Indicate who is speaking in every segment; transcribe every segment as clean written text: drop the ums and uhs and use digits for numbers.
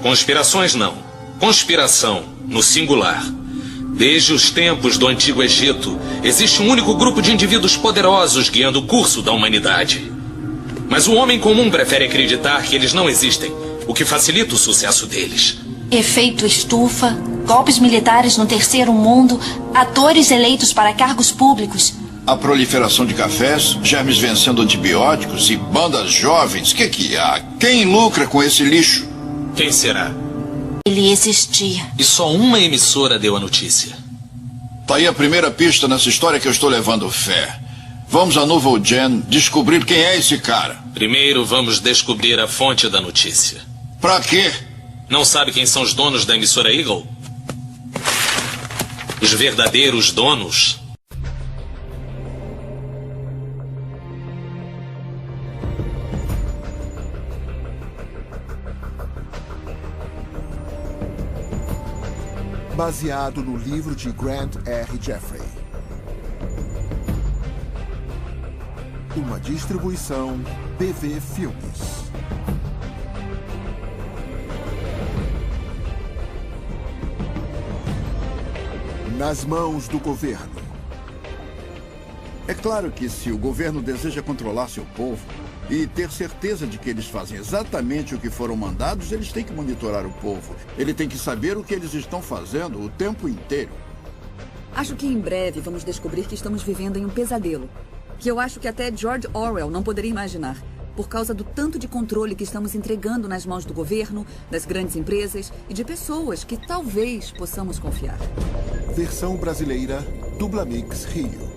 Speaker 1: Conspirações não. Conspiração, no singular. Desde os tempos do Antigo Egito, existe um único grupo de indivíduos poderosos guiando o curso da humanidade. Mas o homem comum prefere acreditar que eles não existem, o que facilita o sucesso deles.
Speaker 2: Efeito estufa, golpes militares no terceiro mundo, atores eleitos para cargos públicos.
Speaker 3: A proliferação de cafés, germes vencendo antibióticos e bandas jovens. Que há? Quem lucra com esse lixo?
Speaker 1: Quem será?
Speaker 2: Ele existia.
Speaker 1: E só uma emissora deu a notícia.
Speaker 3: Tá aí a primeira pista nessa história que eu estou levando fé. Vamos a Nouvelle Gen descobrir quem é esse cara.
Speaker 1: Primeiro vamos descobrir a fonte da notícia.
Speaker 3: Pra quê?
Speaker 1: Não sabe quem são os donos da emissora Eagle? Os verdadeiros donos?
Speaker 4: Baseado no livro de Grant R. Jeffrey. Uma distribuição BV Filmes. Nas mãos do governo.
Speaker 5: É claro que se o governo deseja controlar seu povo e ter certeza de que eles fazem exatamente o que foram mandados, eles têm que monitorar o povo. Ele tem que saber o que eles estão fazendo o tempo inteiro.
Speaker 6: Acho que em breve vamos descobrir que estamos vivendo em um pesadelo. Que eu acho que até George Orwell não poderia imaginar. Por causa do tanto de controle que estamos entregando nas mãos do governo, das grandes empresas e de pessoas que talvez possamos confiar.
Speaker 4: Versão brasileira, Dublamix Rio.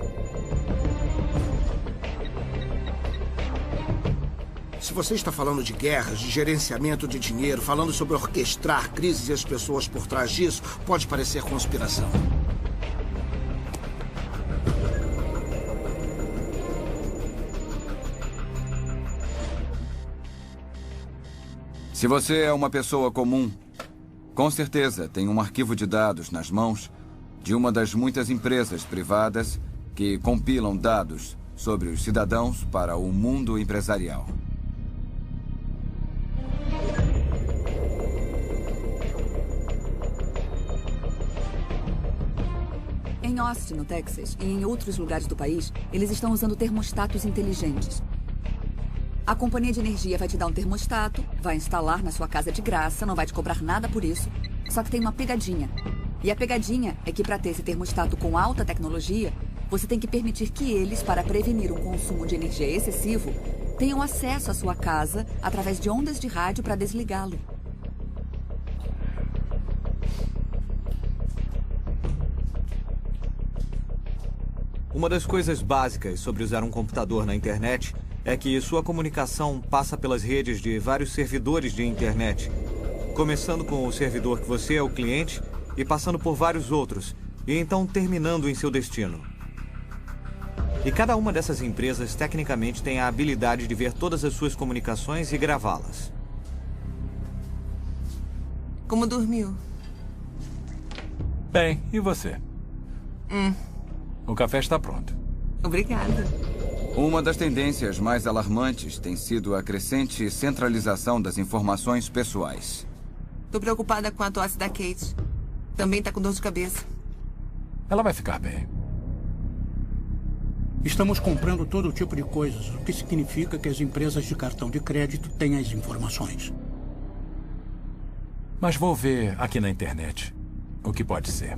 Speaker 7: Se você está falando de guerras, de gerenciamento de dinheiro, falando sobre orquestrar crises e as pessoas por trás disso, pode parecer conspiração.
Speaker 8: Se você é uma pessoa comum, com certeza tem um arquivo de dados nas mãos de uma das muitas empresas privadas que compilam dados sobre os cidadãos para o mundo empresarial.
Speaker 6: Em Austin, no Texas, e em outros lugares do país, eles estão usando termostatos inteligentes. A companhia de energia vai te dar um termostato, vai instalar na sua casa de graça, não vai te cobrar nada por isso. Só que tem uma pegadinha. E a pegadinha é que para ter esse termostato com alta tecnologia, você tem que permitir que eles, para prevenir um consumo de energia excessivo, tenham acesso à sua casa através de ondas de rádio para desligá-lo.
Speaker 9: Uma das coisas básicas sobre usar um computador na internet é que sua comunicação passa pelas redes de vários servidores de internet, começando com o servidor que você é o cliente e passando por vários outros, e então terminando em seu destino. E cada uma dessas empresas tecnicamente tem a habilidade de ver todas as suas comunicações e gravá-las.
Speaker 10: Como dormiu?
Speaker 11: Bem, e você? O café está pronto.
Speaker 10: Obrigada.
Speaker 8: Uma das tendências mais alarmantes tem sido a crescente centralização das informações pessoais.
Speaker 10: Tô preocupada com a tosse da Kate. Também tá com dor de cabeça.
Speaker 11: Ela vai ficar bem.
Speaker 7: Estamos comprando todo tipo de coisas, o que significa que as empresas de cartão de crédito têm as informações.
Speaker 11: Mas vou ver aqui na internet o que pode ser.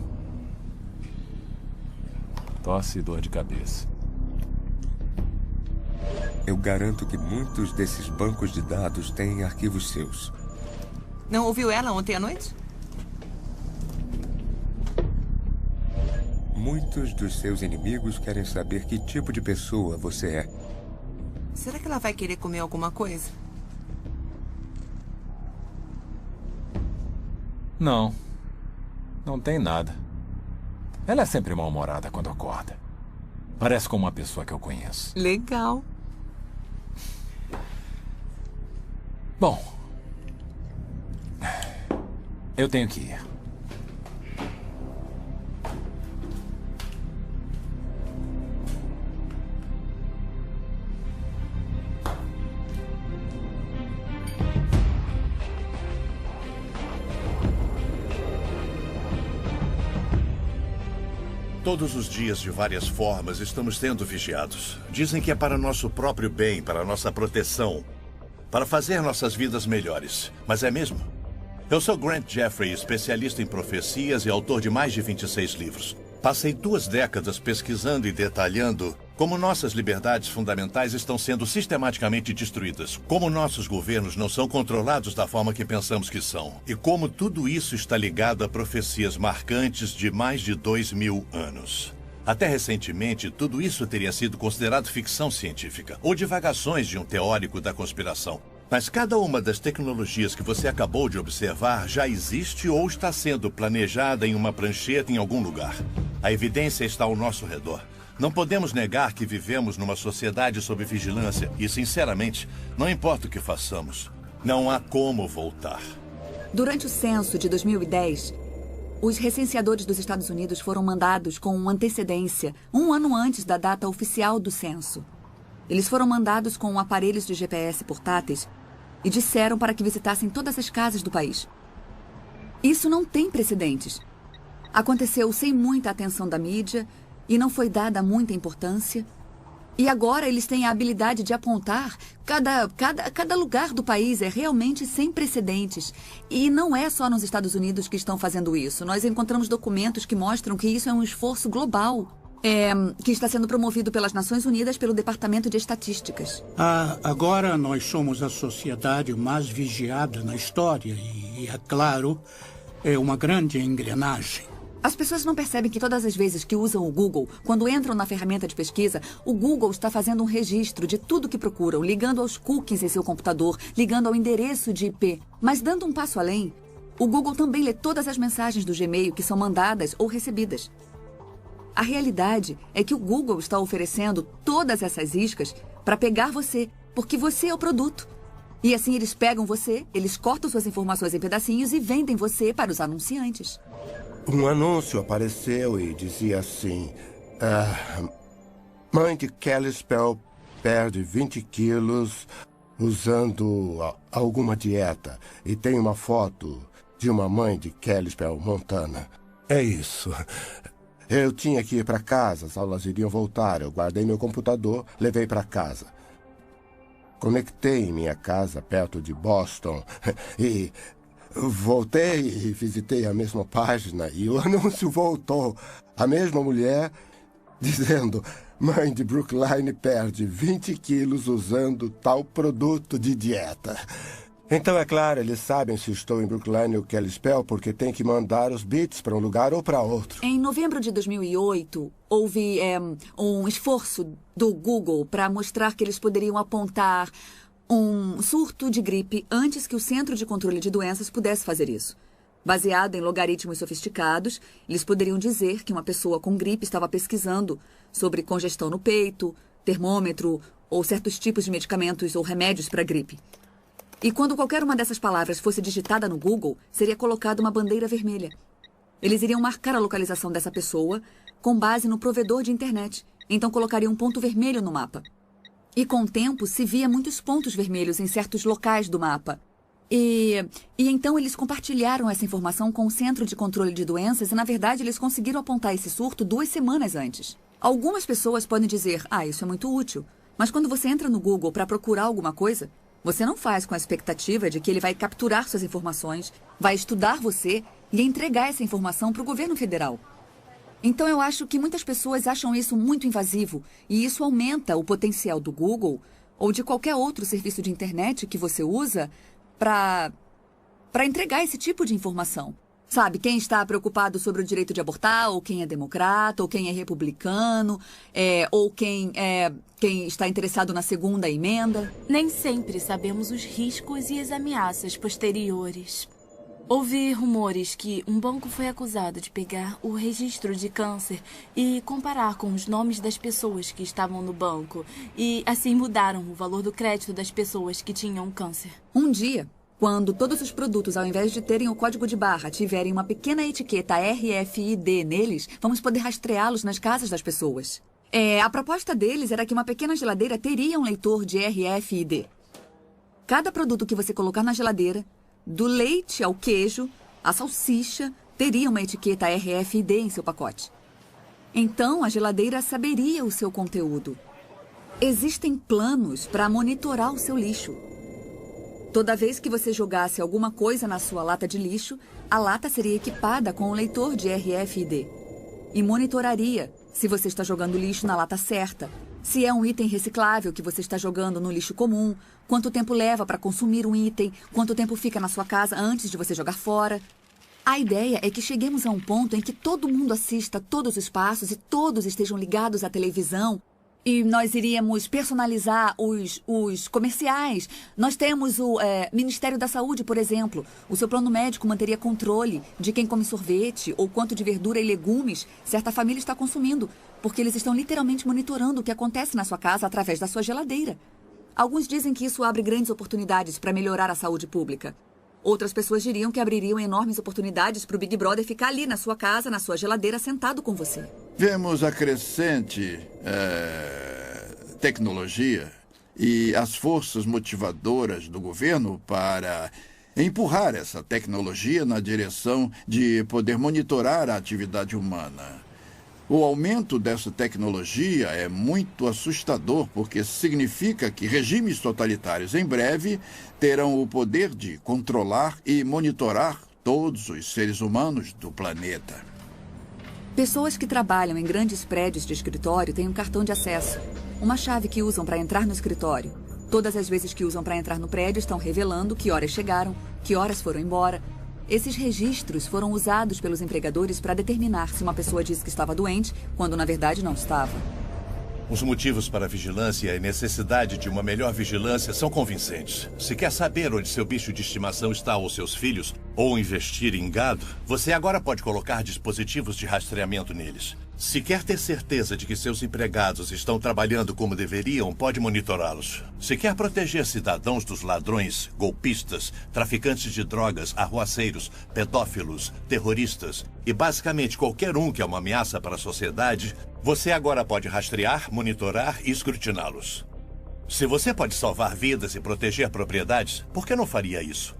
Speaker 11: Tosse e dor de cabeça.
Speaker 12: Eu garanto que muitos desses bancos de dados têm arquivos seus.
Speaker 10: Não ouviu ela ontem à noite?
Speaker 12: Muitos dos seus inimigos querem saber que tipo de pessoa você é.
Speaker 10: Será que ela vai querer comer alguma coisa?
Speaker 11: Não. Não tem nada. Ela é sempre mal-humorada quando acorda. Parece com uma pessoa que eu conheço.
Speaker 10: Legal.
Speaker 11: Bom, eu tenho que ir.
Speaker 13: Todos os dias, de várias formas, estamos sendo vigiados. Dizem que é para nosso próprio bem, para nossa proteção, para fazer nossas vidas melhores. Mas é mesmo? Eu sou Grant Jeffrey, especialista em profecias e autor de mais de 26 livros. Passei 2 décadas pesquisando e detalhando como nossas liberdades fundamentais estão sendo sistematicamente destruídas, como nossos governos não são controlados da forma que pensamos que são, e como tudo isso está ligado a profecias marcantes de mais de 2000 anos. Até recentemente, tudo isso teria sido considerado ficção científica, ou divagações de um teórico da conspiração. Mas cada uma das tecnologias que você acabou de observar já existe ou está sendo planejada em uma prancheta em algum lugar. A evidência está ao nosso redor. Não podemos negar que vivemos numa sociedade sob vigilância e, sinceramente, não importa o que façamos, não há como voltar.
Speaker 6: Durante o censo de 2010, os recenseadores dos Estados Unidos foram mandados com antecedência, 1 ano antes da data oficial do censo. Eles foram mandados com aparelhos de GPS portáteis e disseram para que visitassem todas as casas do país. Isso não tem precedentes. Aconteceu sem muita atenção da mídia e não foi dada muita importância. E agora eles têm a habilidade de apontar cada lugar do país. É realmente sem precedentes. E não é só nos Estados Unidos que estão fazendo isso. Nós encontramos documentos que mostram que isso é um esforço global. Que está sendo promovido pelas Nações Unidas pelo Departamento de Estatísticas.
Speaker 14: Agora nós somos a sociedade mais vigiada na história e, é claro, é uma grande engrenagem.
Speaker 6: As pessoas não percebem que todas as vezes que usam o Google, quando entram na ferramenta de pesquisa, o Google está fazendo um registro de tudo que procuram, ligando aos cookies em seu computador, ligando ao endereço de IP. Mas dando um passo além, o Google também lê todas as mensagens do Gmail que são mandadas ou recebidas. A realidade é que o Google está oferecendo todas essas iscas para pegar você, porque você é o produto. E assim eles pegam você, eles cortam suas informações em pedacinhos e vendem você para os anunciantes.
Speaker 15: Um anúncio apareceu e dizia assim: mãe de Kelly Spell perde 20 quilos usando alguma dieta. E tem uma foto de uma mãe de Kelly Spell, Montana. É isso. Eu tinha que ir para casa, as aulas iriam voltar. Eu guardei meu computador, levei para casa. Conectei em minha casa, perto de Boston, e voltei e visitei a mesma página e o anúncio voltou. A mesma mulher dizendo: mãe de Brookline perde 20 quilos usando tal produto de dieta. Então, é claro, eles sabem se estou em Brookline ou Kelly Spell porque tem que mandar os bits para um lugar ou para outro.
Speaker 6: Em novembro de 2008, houve um esforço do Google para mostrar que eles poderiam apontar um surto de gripe antes que o Centro de Controle de Doenças pudesse fazer isso. Baseado em logaritmos sofisticados, eles poderiam dizer que uma pessoa com gripe estava pesquisando sobre congestão no peito, termômetro ou certos tipos de medicamentos ou remédios para gripe. E quando qualquer uma dessas palavras fosse digitada no Google, seria colocada uma bandeira vermelha. Eles iriam marcar a localização dessa pessoa com base no provedor de internet. Então colocariam um ponto vermelho no mapa. E com o tempo se via muitos pontos vermelhos em certos locais do mapa. E então eles compartilharam essa informação com o Centro de Controle de Doenças e, na verdade, eles conseguiram apontar esse surto 2 semanas antes. Algumas pessoas podem dizer: isso é muito útil. Mas quando você entra no Google para procurar alguma coisa, você não faz com a expectativa de que ele vai capturar suas informações, vai estudar você e entregar essa informação para o governo federal. Então eu acho que muitas pessoas acham isso muito invasivo e isso aumenta o potencial do Google ou de qualquer outro serviço de internet que você usa para entregar esse tipo de informação. Sabe, quem está preocupado sobre o direito de abortar, ou quem é democrata, ou quem é republicano, ou quem está interessado na segunda emenda.
Speaker 16: Nem sempre sabemos os riscos e as ameaças posteriores. Houve rumores que um banco foi acusado de pegar o registro de câncer e comparar com os nomes das pessoas que estavam no banco. E assim mudaram o valor do crédito das pessoas que tinham câncer.
Speaker 6: Um dia, quando todos os produtos, ao invés de terem o código de barra, tiverem uma pequena etiqueta RFID neles, vamos poder rastreá-los nas casas das pessoas. A proposta deles era que uma pequena geladeira teria um leitor de RFID. Cada produto que você colocar na geladeira, do leite ao queijo, a salsicha, teria uma etiqueta RFID em seu pacote. Então, a geladeira saberia o seu conteúdo. Existem planos para monitorar o seu lixo. Toda vez que você jogasse alguma coisa na sua lata de lixo, a lata seria equipada com um leitor de RFID e monitoraria se você está jogando lixo na lata certa, se é um item reciclável que você está jogando no lixo comum, quanto tempo leva para consumir um item, quanto tempo fica na sua casa antes de você jogar fora. A ideia é que cheguemos a um ponto em que todo mundo assista todos os passos e todos estejam ligados à televisão. E nós iríamos personalizar os comerciais. Nós temos o Ministério da Saúde, por exemplo. O seu plano médico manteria controle de quem come sorvete ou quanto de verdura e legumes certa família está consumindo, porque eles estão literalmente monitorando o que acontece na sua casa através da sua geladeira. Alguns dizem que isso abre grandes oportunidades para melhorar a saúde pública. Outras pessoas diriam que abririam enormes oportunidades para o Big Brother ficar ali na sua casa, na sua geladeira, sentado com você.
Speaker 5: Vemos a crescente tecnologia e as forças motivadoras do governo para empurrar essa tecnologia na direção de poder monitorar a atividade humana. O aumento dessa tecnologia é muito assustador, porque significa que regimes totalitários em breve terão o poder de controlar e monitorar todos os seres humanos do planeta.
Speaker 6: Pessoas que trabalham em grandes prédios de escritório têm um cartão de acesso, uma chave que usam para entrar no escritório. Todas as vezes que usam para entrar no prédio estão revelando que horas chegaram, que horas foram embora. Esses registros foram usados pelos empregadores para determinar se uma pessoa disse que estava doente, quando na verdade não estava.
Speaker 13: Os motivos para a vigilância e a necessidade de uma melhor vigilância são convincentes. Se quer saber onde seu bicho de estimação está ou seus filhos, ou investir em gado, você agora pode colocar dispositivos de rastreamento neles. Se quer ter certeza de que seus empregados estão trabalhando como deveriam, pode monitorá-los. Se quer proteger cidadãos dos ladrões, golpistas, traficantes de drogas, arruaceiros, pedófilos, terroristas e basicamente qualquer um que é uma ameaça para a sociedade, você agora pode rastrear, monitorar e escrutiná-los. Se você pode salvar vidas e proteger propriedades, por que não faria isso?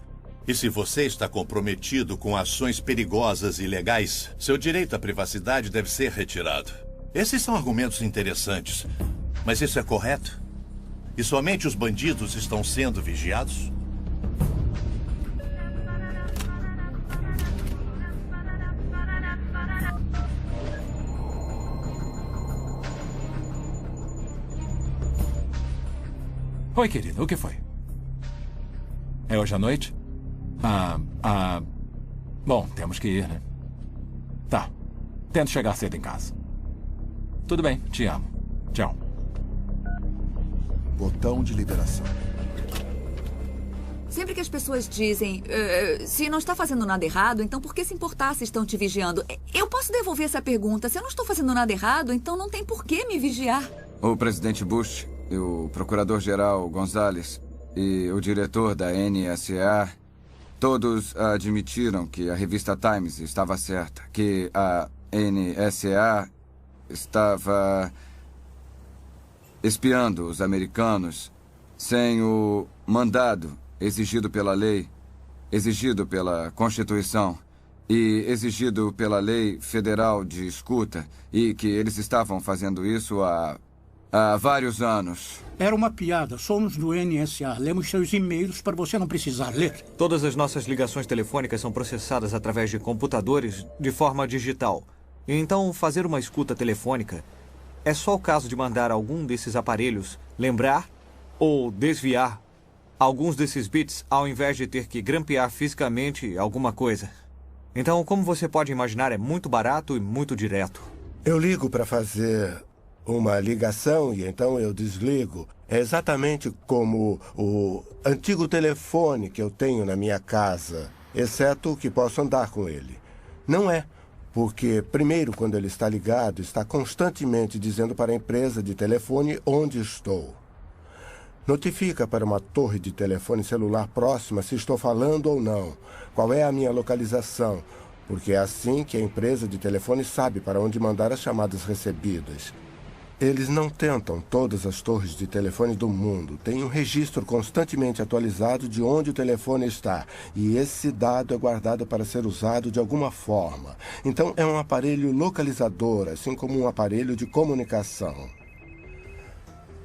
Speaker 13: E se você está comprometido com ações perigosas e ilegais, seu direito à privacidade deve ser retirado. Esses são argumentos interessantes, mas isso é correto? E somente os bandidos estão sendo vigiados?
Speaker 11: Oi, querido, o que foi? É hoje à noite? Bom, temos que ir, né? Tá. Tento chegar cedo em casa. Tudo bem, te amo. Tchau.
Speaker 4: Botão de liberação.
Speaker 6: Sempre que as pessoas dizem, se não está fazendo nada errado, então por que se importar se estão te vigiando? Eu posso devolver essa pergunta. Se eu não estou fazendo nada errado, então não tem por que me vigiar.
Speaker 8: O presidente Bush, o procurador-geral Gonzales e o diretor da NSA... todos admitiram que a revista Times estava certa, que a NSA estava espiando os americanos sem o mandado exigido pela lei, exigido pela Constituição e exigido pela lei federal de escuta, e que eles estavam fazendo isso há vários anos.
Speaker 14: Era uma piada. Somos do NSA. Lemos seus e-mails para você não precisar ler.
Speaker 9: Todas as nossas ligações telefônicas são processadas através de computadores de forma digital. E então, fazer uma escuta telefônica é só o caso de mandar algum desses aparelhos lembrar ou desviar alguns desses bits ao invés de ter que grampear fisicamente alguma coisa. Então, como você pode imaginar, é muito barato e muito direto.
Speaker 15: Eu ligo para fazer uma ligação e então eu desligo. É exatamente como o antigo telefone que eu tenho na minha casa, exceto que posso andar com ele. Não é, porque primeiro, quando ele está ligado, está constantemente dizendo para a empresa de telefone onde estou. Notifica para uma torre de telefone celular próxima se estou falando ou não, qual é a minha localização, porque é assim que a empresa de telefone sabe para onde mandar as chamadas recebidas. Eles não tentam todas as torres de telefone do mundo. Tem um registro constantemente atualizado de onde o telefone está. E esse dado é guardado para ser usado de alguma forma. Então, é um aparelho localizador, assim como um aparelho de comunicação.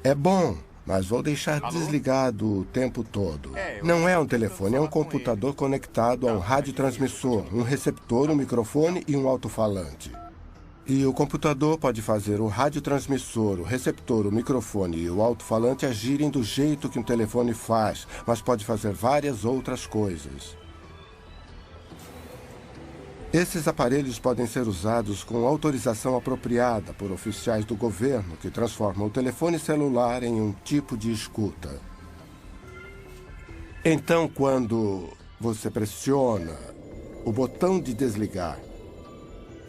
Speaker 15: É bom, mas vou deixar desligado o tempo todo. Não é um telefone, é um computador conectado a um radiotransmissor, um receptor, um microfone e um alto-falante. E o computador pode fazer o radiotransmissor, o receptor, o microfone e o alto-falante agirem do jeito que um telefone faz, mas pode fazer várias outras coisas. Esses aparelhos podem ser usados com autorização apropriada por oficiais do governo que transformam o telefone celular em um tipo de escuta. Então, quando você pressiona o botão de desligar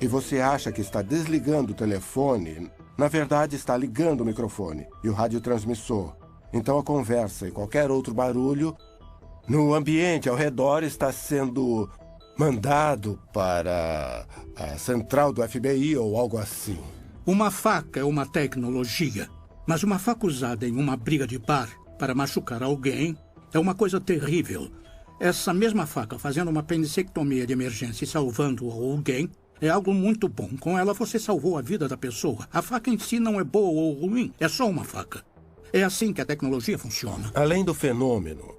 Speaker 15: e você acha que está desligando o telefone, na verdade está ligando o microfone e o radiotransmissor. Então a conversa e qualquer outro barulho no ambiente ao redor está sendo mandado para a central do FBI ou algo assim.
Speaker 14: Uma faca é uma tecnologia, mas uma faca usada em uma briga de bar para machucar alguém é uma coisa terrível. Essa mesma faca fazendo uma apendicectomia de emergência e salvando alguém é algo muito bom. Com ela você salvou a vida da pessoa. A faca em si não é boa ou ruim, é só uma faca. É assim que a tecnologia funciona.
Speaker 15: Além do fenômeno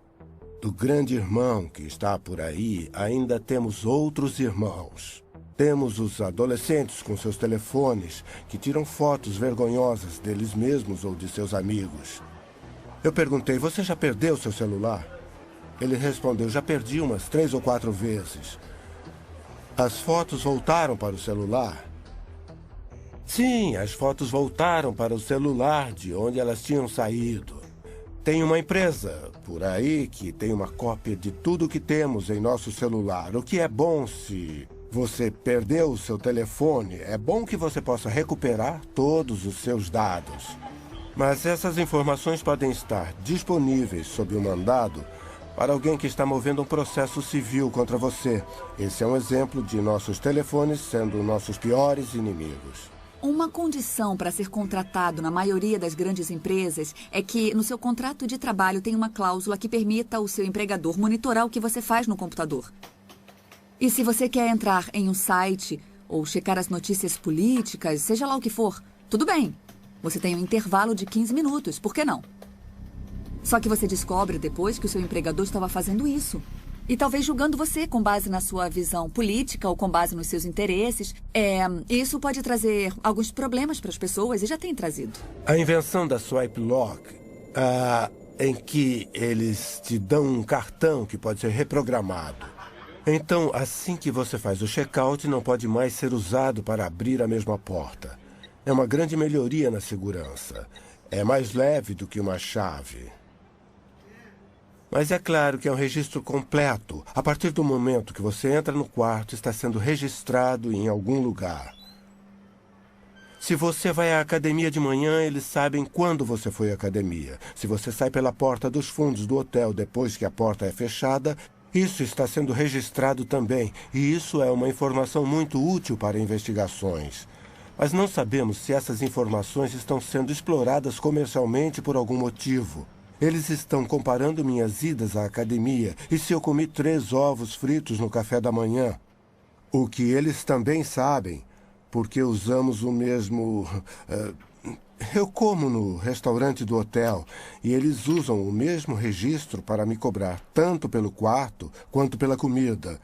Speaker 15: do grande irmão que está por aí, ainda temos outros irmãos. Temos os adolescentes com seus telefones que tiram fotos vergonhosas deles mesmos ou de seus amigos. Eu perguntei, você já perdeu seu celular? Ele respondeu, já perdi umas 3 ou 4 vezes. As fotos voltaram para o celular? Sim, as fotos voltaram para o celular de onde elas tinham saído. Tem uma empresa por aí que tem uma cópia de tudo que temos em nosso celular. O que é bom se você perdeu o seu telefone, é bom que você possa recuperar todos os seus dados. Mas essas informações podem estar disponíveis sob um mandado para alguém que está movendo um processo civil contra você. Esse é um exemplo de nossos telefones sendo nossos piores inimigos.
Speaker 6: Uma condição para ser contratado na maioria das grandes empresas é que no seu contrato de trabalho tem uma cláusula que permita ao seu empregador monitorar o que você faz no computador. E se você quer entrar em um site ou checar as notícias políticas, seja lá o que for, tudo bem. Você tem um intervalo de 15 minutos, por que não? Só que você descobre depois que o seu empregador estava fazendo isso. E talvez julgando você com base na sua visão política ou com base nos seus interesses. Isso pode trazer alguns problemas para as pessoas e já tem trazido.
Speaker 15: A invenção da Swipe Lock, em que eles te dão um cartão que pode ser reprogramado. Então, assim que você faz o check-out, não pode mais ser usado para abrir a mesma porta. É uma grande melhoria na segurança. É mais leve do que uma chave. Mas é claro que é um registro completo. A partir do momento que você entra no quarto, está sendo registrado em algum lugar. Se você vai à academia de manhã, eles sabem quando você foi à academia. Se você sai pela porta dos fundos do hotel depois que a porta é fechada, isso está sendo registrado também. E isso é uma informação muito útil para investigações. Mas não sabemos se essas informações estão sendo exploradas comercialmente por algum motivo. Eles estão comparando minhas idas à academia e se eu comi 3 ovos fritos no café da manhã. O que eles também sabem, porque usamos o mesmo... eu como no restaurante do hotel e eles usam o mesmo registro para me cobrar tanto pelo quarto quanto pela comida.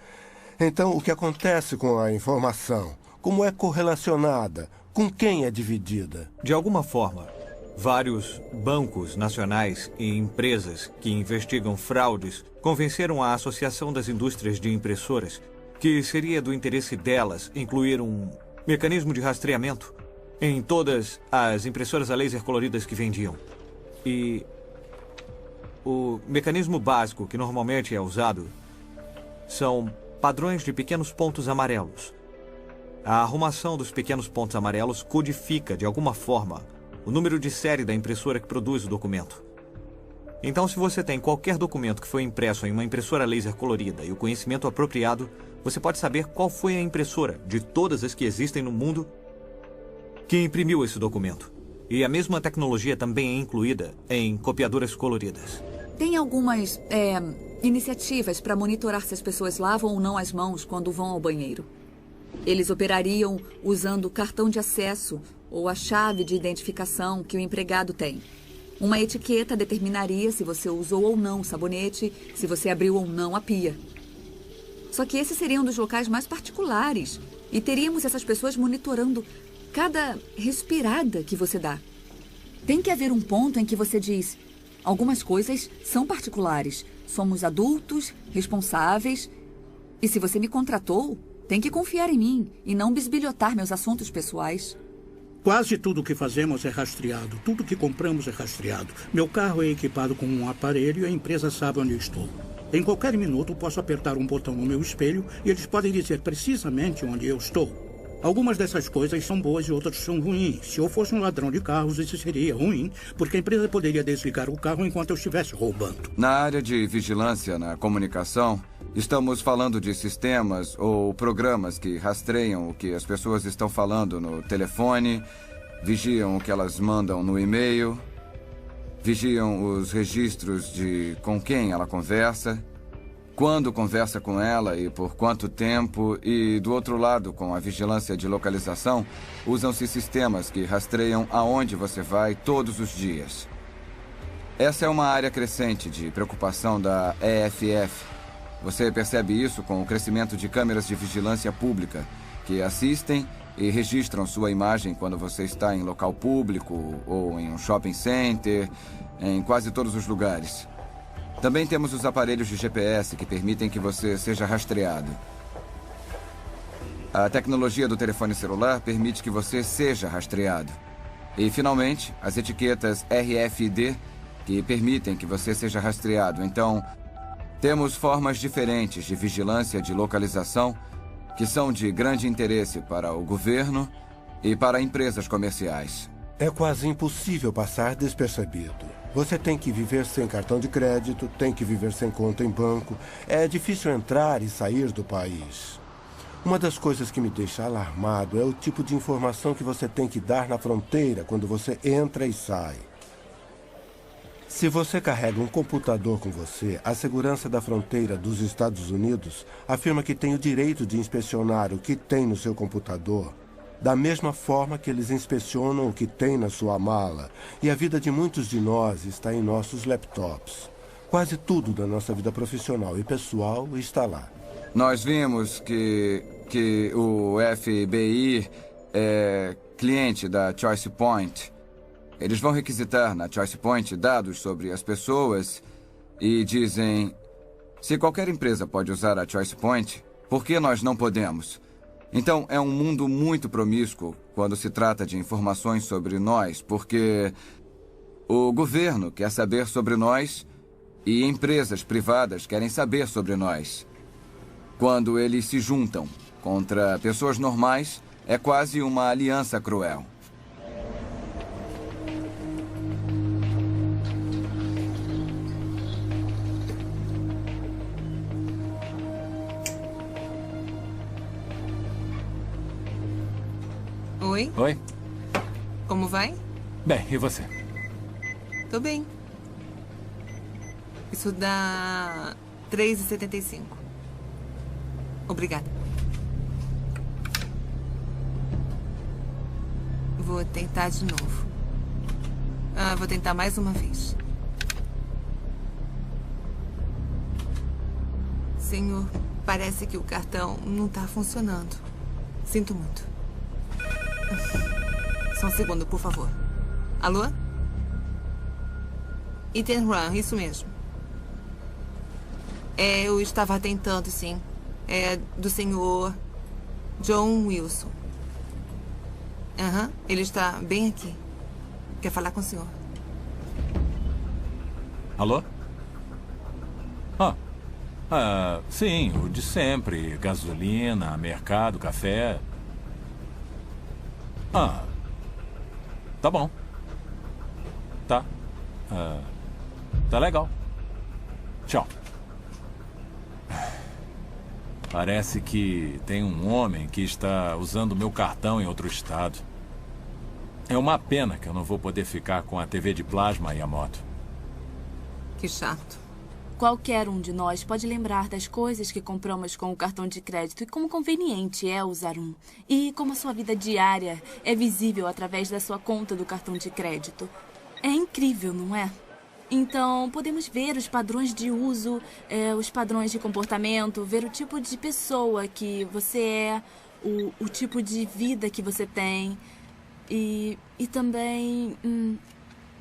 Speaker 15: Então, o que acontece com a informação? Como é correlacionada? Com quem é dividida?
Speaker 9: De alguma forma, vários bancos nacionais e empresas que investigam fraudes convenceram a Associação das Indústrias de Impressoras que seria do interesse delas incluir um mecanismo de rastreamento em todas as impressoras a laser coloridas que vendiam. E o mecanismo básico que normalmente é usado são padrões de pequenos pontos amarelos. A arrumação dos pequenos pontos amarelos codifica, de alguma forma, o número de série da impressora que produz o documento. Então, se você tem qualquer documento que foi impresso em uma impressora laser colorida e o conhecimento apropriado, você pode saber qual foi a impressora, de todas as que existem no mundo, que imprimiu esse documento. E a mesma tecnologia também é incluída em copiadoras coloridas.
Speaker 6: Tem algumas iniciativas para monitorar se as pessoas lavam ou não as mãos quando vão ao banheiro. Eles operariam usando o cartão de acesso ou a chave de identificação que o empregado tem. Uma etiqueta determinaria se você usou ou não o sabonete, se você abriu ou não a pia. Só que esse seria um dos locais mais particulares. E teríamos essas pessoas monitorando cada respirada que você dá. Tem que haver um ponto em que você diz: algumas coisas são particulares. Somos adultos, responsáveis. E se você me contratou, tem que confiar em mim e não bisbilhotar meus assuntos pessoais.
Speaker 14: Quase tudo que fazemos é rastreado. Tudo que compramos é rastreado. Meu carro é equipado com um aparelho e a empresa sabe onde eu estou. Em qualquer minuto, posso apertar um botão no meu espelho e eles podem dizer precisamente onde eu estou. Algumas dessas coisas são boas e outras são ruins. Se eu fosse um ladrão de carros, isso seria ruim, porque a empresa poderia desligar o carro enquanto eu estivesse roubando.
Speaker 8: Na área de vigilância na comunicação, estamos falando de sistemas ou programas que rastreiam o que as pessoas estão falando no telefone, vigiam o que elas mandam no e-mail, vigiam os registros de com quem ela conversa, quando conversa com ela e por quanto tempo. E do outro lado, com a vigilância de localização, usam-se sistemas que rastreiam aonde você vai todos os dias. Essa é uma área crescente de preocupação da EFF. Você percebe isso com o crescimento de câmeras de vigilância pública, que assistem e registram sua imagem quando você está em local público ou em um shopping center, em quase todos os lugares. Também temos os aparelhos de GPS que permitem que você seja rastreado. A tecnologia do telefone celular permite que você seja rastreado. E, finalmente, as etiquetas RFID que permitem que você seja rastreado. Então, temos formas diferentes de vigilância de localização que são de grande interesse para o governo e para empresas comerciais.
Speaker 15: É quase impossível passar despercebido. Você tem que viver sem cartão de crédito, tem que viver sem conta em banco. É difícil entrar e sair do país. Uma das coisas que me deixa alarmado é o tipo de informação que você tem que dar na fronteira quando você entra e sai. Se você carrega um computador com você, a segurança da fronteira dos Estados Unidos afirma que tem o direito de inspecionar o que tem no seu computador, da mesma forma que eles inspecionam o que tem na sua mala. E a vida de muitos de nós está em nossos laptops. Quase tudo da nossa vida profissional e pessoal está lá.
Speaker 8: Nós vimos que o FBI é cliente da Choice Point. Eles vão requisitar na Choice Point dados sobre as pessoas e dizem: se qualquer empresa pode usar a Choice Point, por que nós não podemos? Então, é um mundo muito promíscuo quando se trata de informações sobre nós, porque o governo quer saber sobre nós e empresas privadas querem saber sobre nós. Quando eles se juntam contra pessoas normais, é quase uma aliança cruel.
Speaker 10: Oi?
Speaker 11: Oi?
Speaker 10: Como vai?
Speaker 11: Bem, e você?
Speaker 10: Tô bem. Isso dá R$3,75. Obrigada. Vou tentar de novo. Vou tentar mais uma vez. Senhor, parece que o cartão não tá funcionando. Sinto muito. Só um segundo, por favor. Alô? Ethan Run, isso mesmo. Eu estava tentando, sim. É do senhor John Wilson. Ele está bem aqui. Quer falar com o senhor?
Speaker 11: Alô? Sim, o de sempre. Gasolina, mercado, café. Tá bom. Tá. Tá legal. Tchau. Parece que tem um homem que está usando meu cartão em outro estado. É uma pena que eu não vou poder ficar com a TV de plasma e a moto.
Speaker 10: Que chato.
Speaker 16: Qualquer um de nós pode lembrar das coisas que compramos com o cartão de crédito e como conveniente é usar um. E como a sua vida diária é visível através da sua conta do cartão de crédito. É incrível, não é? Então, podemos ver os padrões de uso, os padrões de comportamento, ver o tipo de pessoa que você é, o tipo de vida que você tem e também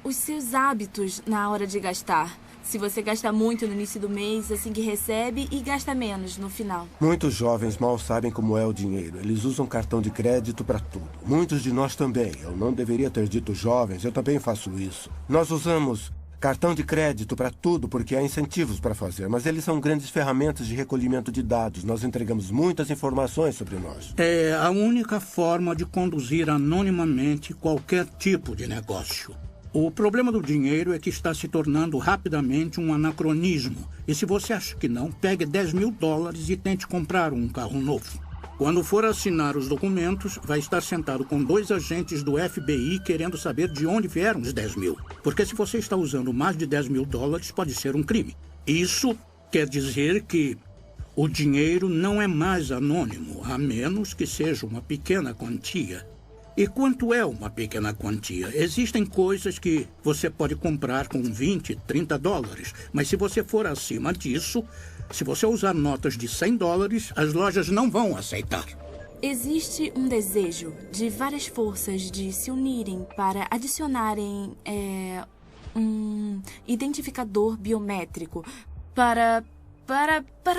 Speaker 16: os seus hábitos na hora de gastar. Se você gasta muito no início do mês, assim que recebe, e gasta menos no final.
Speaker 15: Muitos jovens mal sabem como é o dinheiro. Eles usam cartão de crédito para tudo. Muitos de nós também. Eu não deveria ter dito jovens, eu também faço isso. Nós usamos cartão de crédito para tudo porque há incentivos para fazer, mas eles são grandes ferramentas de recolhimento de dados. Nós entregamos muitas informações sobre nós.
Speaker 14: É a única forma de conduzir anonimamente qualquer tipo de negócio. O problema do dinheiro é que está se tornando rapidamente um anacronismo. E se você acha que não, pegue $10.000 e tente comprar um carro novo. Quando for assinar os documentos, vai estar sentado com 2 agentes do FBI querendo saber de onde vieram os 10 mil. Porque se você está usando mais de $10.000, pode ser um crime. Isso quer dizer que o dinheiro não é mais anônimo, a menos que seja uma pequena quantia. E quanto é uma pequena quantia? Existem coisas que você pode comprar com $20, $30, mas se você for acima disso, se você usar notas de $100, as lojas não vão aceitar.
Speaker 16: Existe um desejo de várias forças de se unirem para adicionarem um identificador biométrico para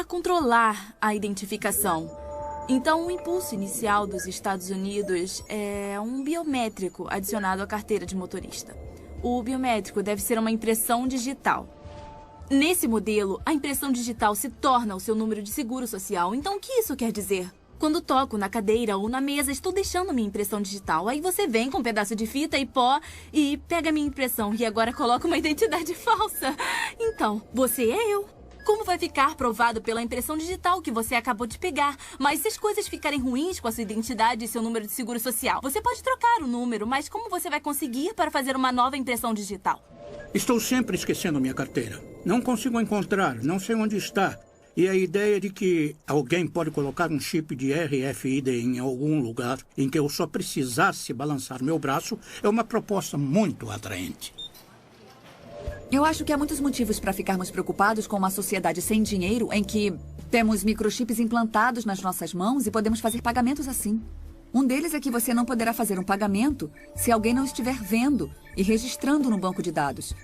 Speaker 16: controlar a identificação. Então, o impulso inicial dos Estados Unidos é um biométrico adicionado à carteira de motorista. O biométrico deve ser uma impressão digital. Nesse modelo, a impressão digital se torna o seu número de seguro social. Então, o que isso quer dizer? Quando toco na cadeira ou na mesa, estou deixando minha impressão digital. Aí você vem com um pedaço de fita e pó e pega minha impressão e agora coloca uma identidade falsa. Então, você é eu. Como vai ficar provado pela impressão digital que você acabou de pegar? Mas se as coisas ficarem ruins com a sua identidade e seu número de seguro social, você pode trocar o número, mas como você vai conseguir para fazer uma nova impressão digital?
Speaker 14: Estou sempre esquecendo minha carteira. Não consigo encontrar, não sei onde está. E a ideia de que alguém pode colocar um chip de RFID em algum lugar em que eu só precisasse balançar meu braço é uma proposta muito atraente.
Speaker 6: Eu acho que há muitos motivos para ficarmos preocupados com uma sociedade sem dinheiro em que temos microchips implantados nas nossas mãos e podemos fazer pagamentos assim. Um deles é que você não poderá fazer um pagamento se alguém não estiver vendo e registrando no banco de dados.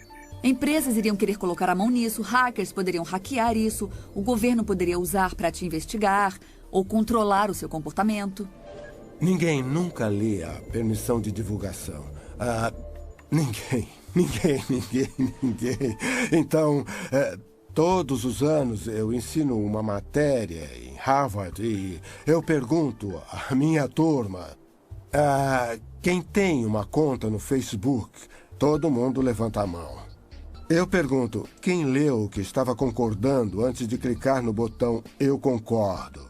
Speaker 6: Empresas iriam querer colocar a mão nisso, hackers poderiam hackear isso, o governo poderia usar para te investigar ou controlar o seu comportamento.
Speaker 15: Ninguém nunca lê a permissão de divulgação. Ninguém. Então, todos os anos eu ensino uma matéria em Harvard e eu pergunto à minha turma, quem tem uma conta no Facebook? Todo mundo levanta a mão. Eu pergunto, quem leu o que estava concordando antes de clicar no botão Eu concordo?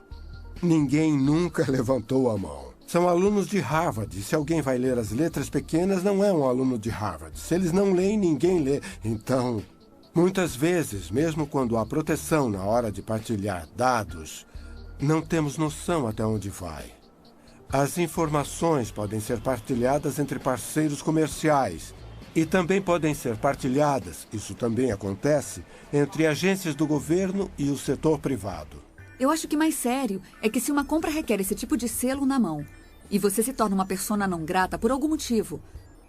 Speaker 15: Ninguém nunca levantou a mão. São alunos de Harvard. Se alguém vai ler as letras pequenas, não é um aluno de Harvard. Se eles não leem, ninguém lê. Então, muitas vezes, mesmo quando há proteção na hora de partilhar dados, não temos noção até onde vai. As informações podem ser partilhadas entre parceiros comerciais e também podem ser partilhadas, isso também acontece, entre agências do governo e o setor privado.
Speaker 6: Eu acho que mais sério é que se uma compra requer esse tipo de selo na mão e você se torna uma persona não grata por algum motivo,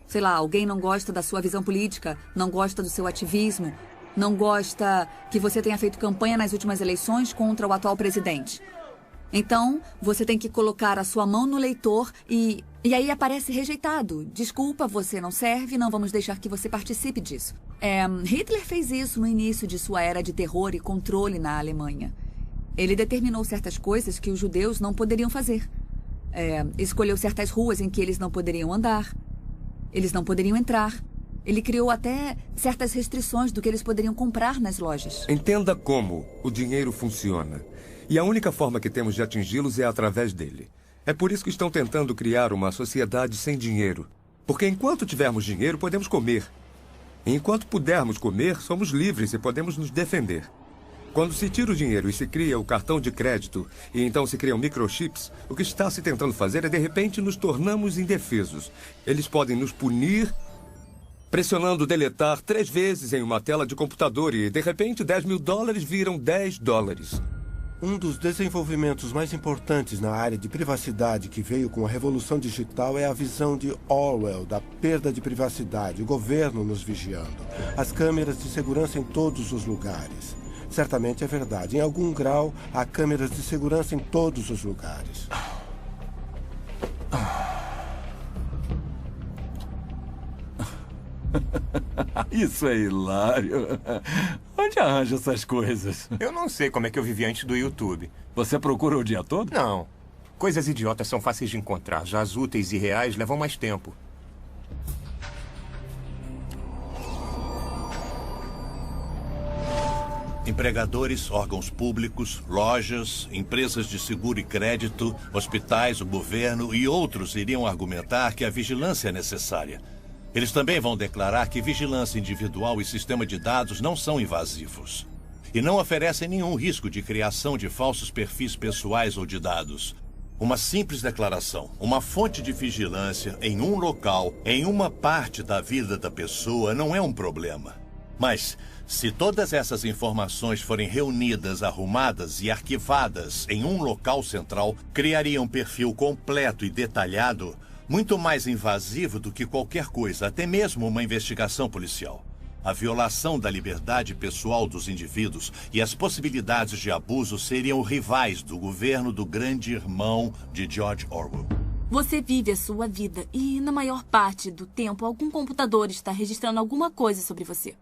Speaker 6: sei lá, alguém não gosta da sua visão política, não gosta do seu ativismo, não gosta que você tenha feito campanha nas últimas eleições contra o atual presidente. Então, você tem que colocar a sua mão no leitor e aí aparece rejeitado. Desculpa, você não serve, não vamos deixar que você participe disso. Hitler fez isso no início de sua era de terror e controle na Alemanha. Ele determinou certas coisas que os judeus não poderiam fazer. Escolheu certas ruas em que eles não poderiam andar. Eles não poderiam entrar. Ele criou até certas restrições do que eles poderiam comprar nas lojas.
Speaker 12: Entenda como o dinheiro funciona. E a única forma que temos de atingi-los é através dele. É por isso que estão tentando criar uma sociedade sem dinheiro. Porque enquanto tivermos dinheiro, podemos comer. E enquanto pudermos comer, somos livres e podemos nos defender. Quando se tira o dinheiro e se cria o cartão de crédito, e então se criam microchips, o que está se tentando fazer é, de repente, nos tornamos indefesos. Eles podem nos punir pressionando deletar 3 vezes em uma tela de computador e, de repente, $10.000 viram $10.
Speaker 15: Um dos desenvolvimentos mais importantes na área de privacidade que veio com a revolução digital é a visão de Orwell da perda de privacidade, o governo nos vigiando, as câmeras de segurança em todos os lugares. Certamente é verdade. Em algum grau, há câmeras de segurança em todos os lugares.
Speaker 11: Isso é hilário. Onde arranja essas coisas?
Speaker 17: Eu não sei como é que eu vivi antes do YouTube.
Speaker 11: Você procura o dia todo?
Speaker 17: Não. Coisas idiotas são fáceis de encontrar. Já as úteis e reais levam mais tempo.
Speaker 13: Empregadores, órgãos públicos, lojas, empresas de seguro e crédito, hospitais, o governo e outros iriam argumentar que a vigilância é necessária. Eles também vão declarar que vigilância individual e sistema de dados não são invasivos. E não oferecem nenhum risco de criação de falsos perfis pessoais ou de dados. Uma simples declaração, uma fonte de vigilância em um local, em uma parte da vida da pessoa, não é um problema. Mas, se todas essas informações forem reunidas, arrumadas e arquivadas em um local central, criaria um perfil completo e detalhado, muito mais invasivo do que qualquer coisa, até mesmo uma investigação policial. A violação da liberdade pessoal dos indivíduos e as possibilidades de abuso seriam rivais do governo do grande irmão de George Orwell.
Speaker 16: Você vive a sua vida e, na maior parte do tempo, algum computador está registrando alguma coisa sobre você.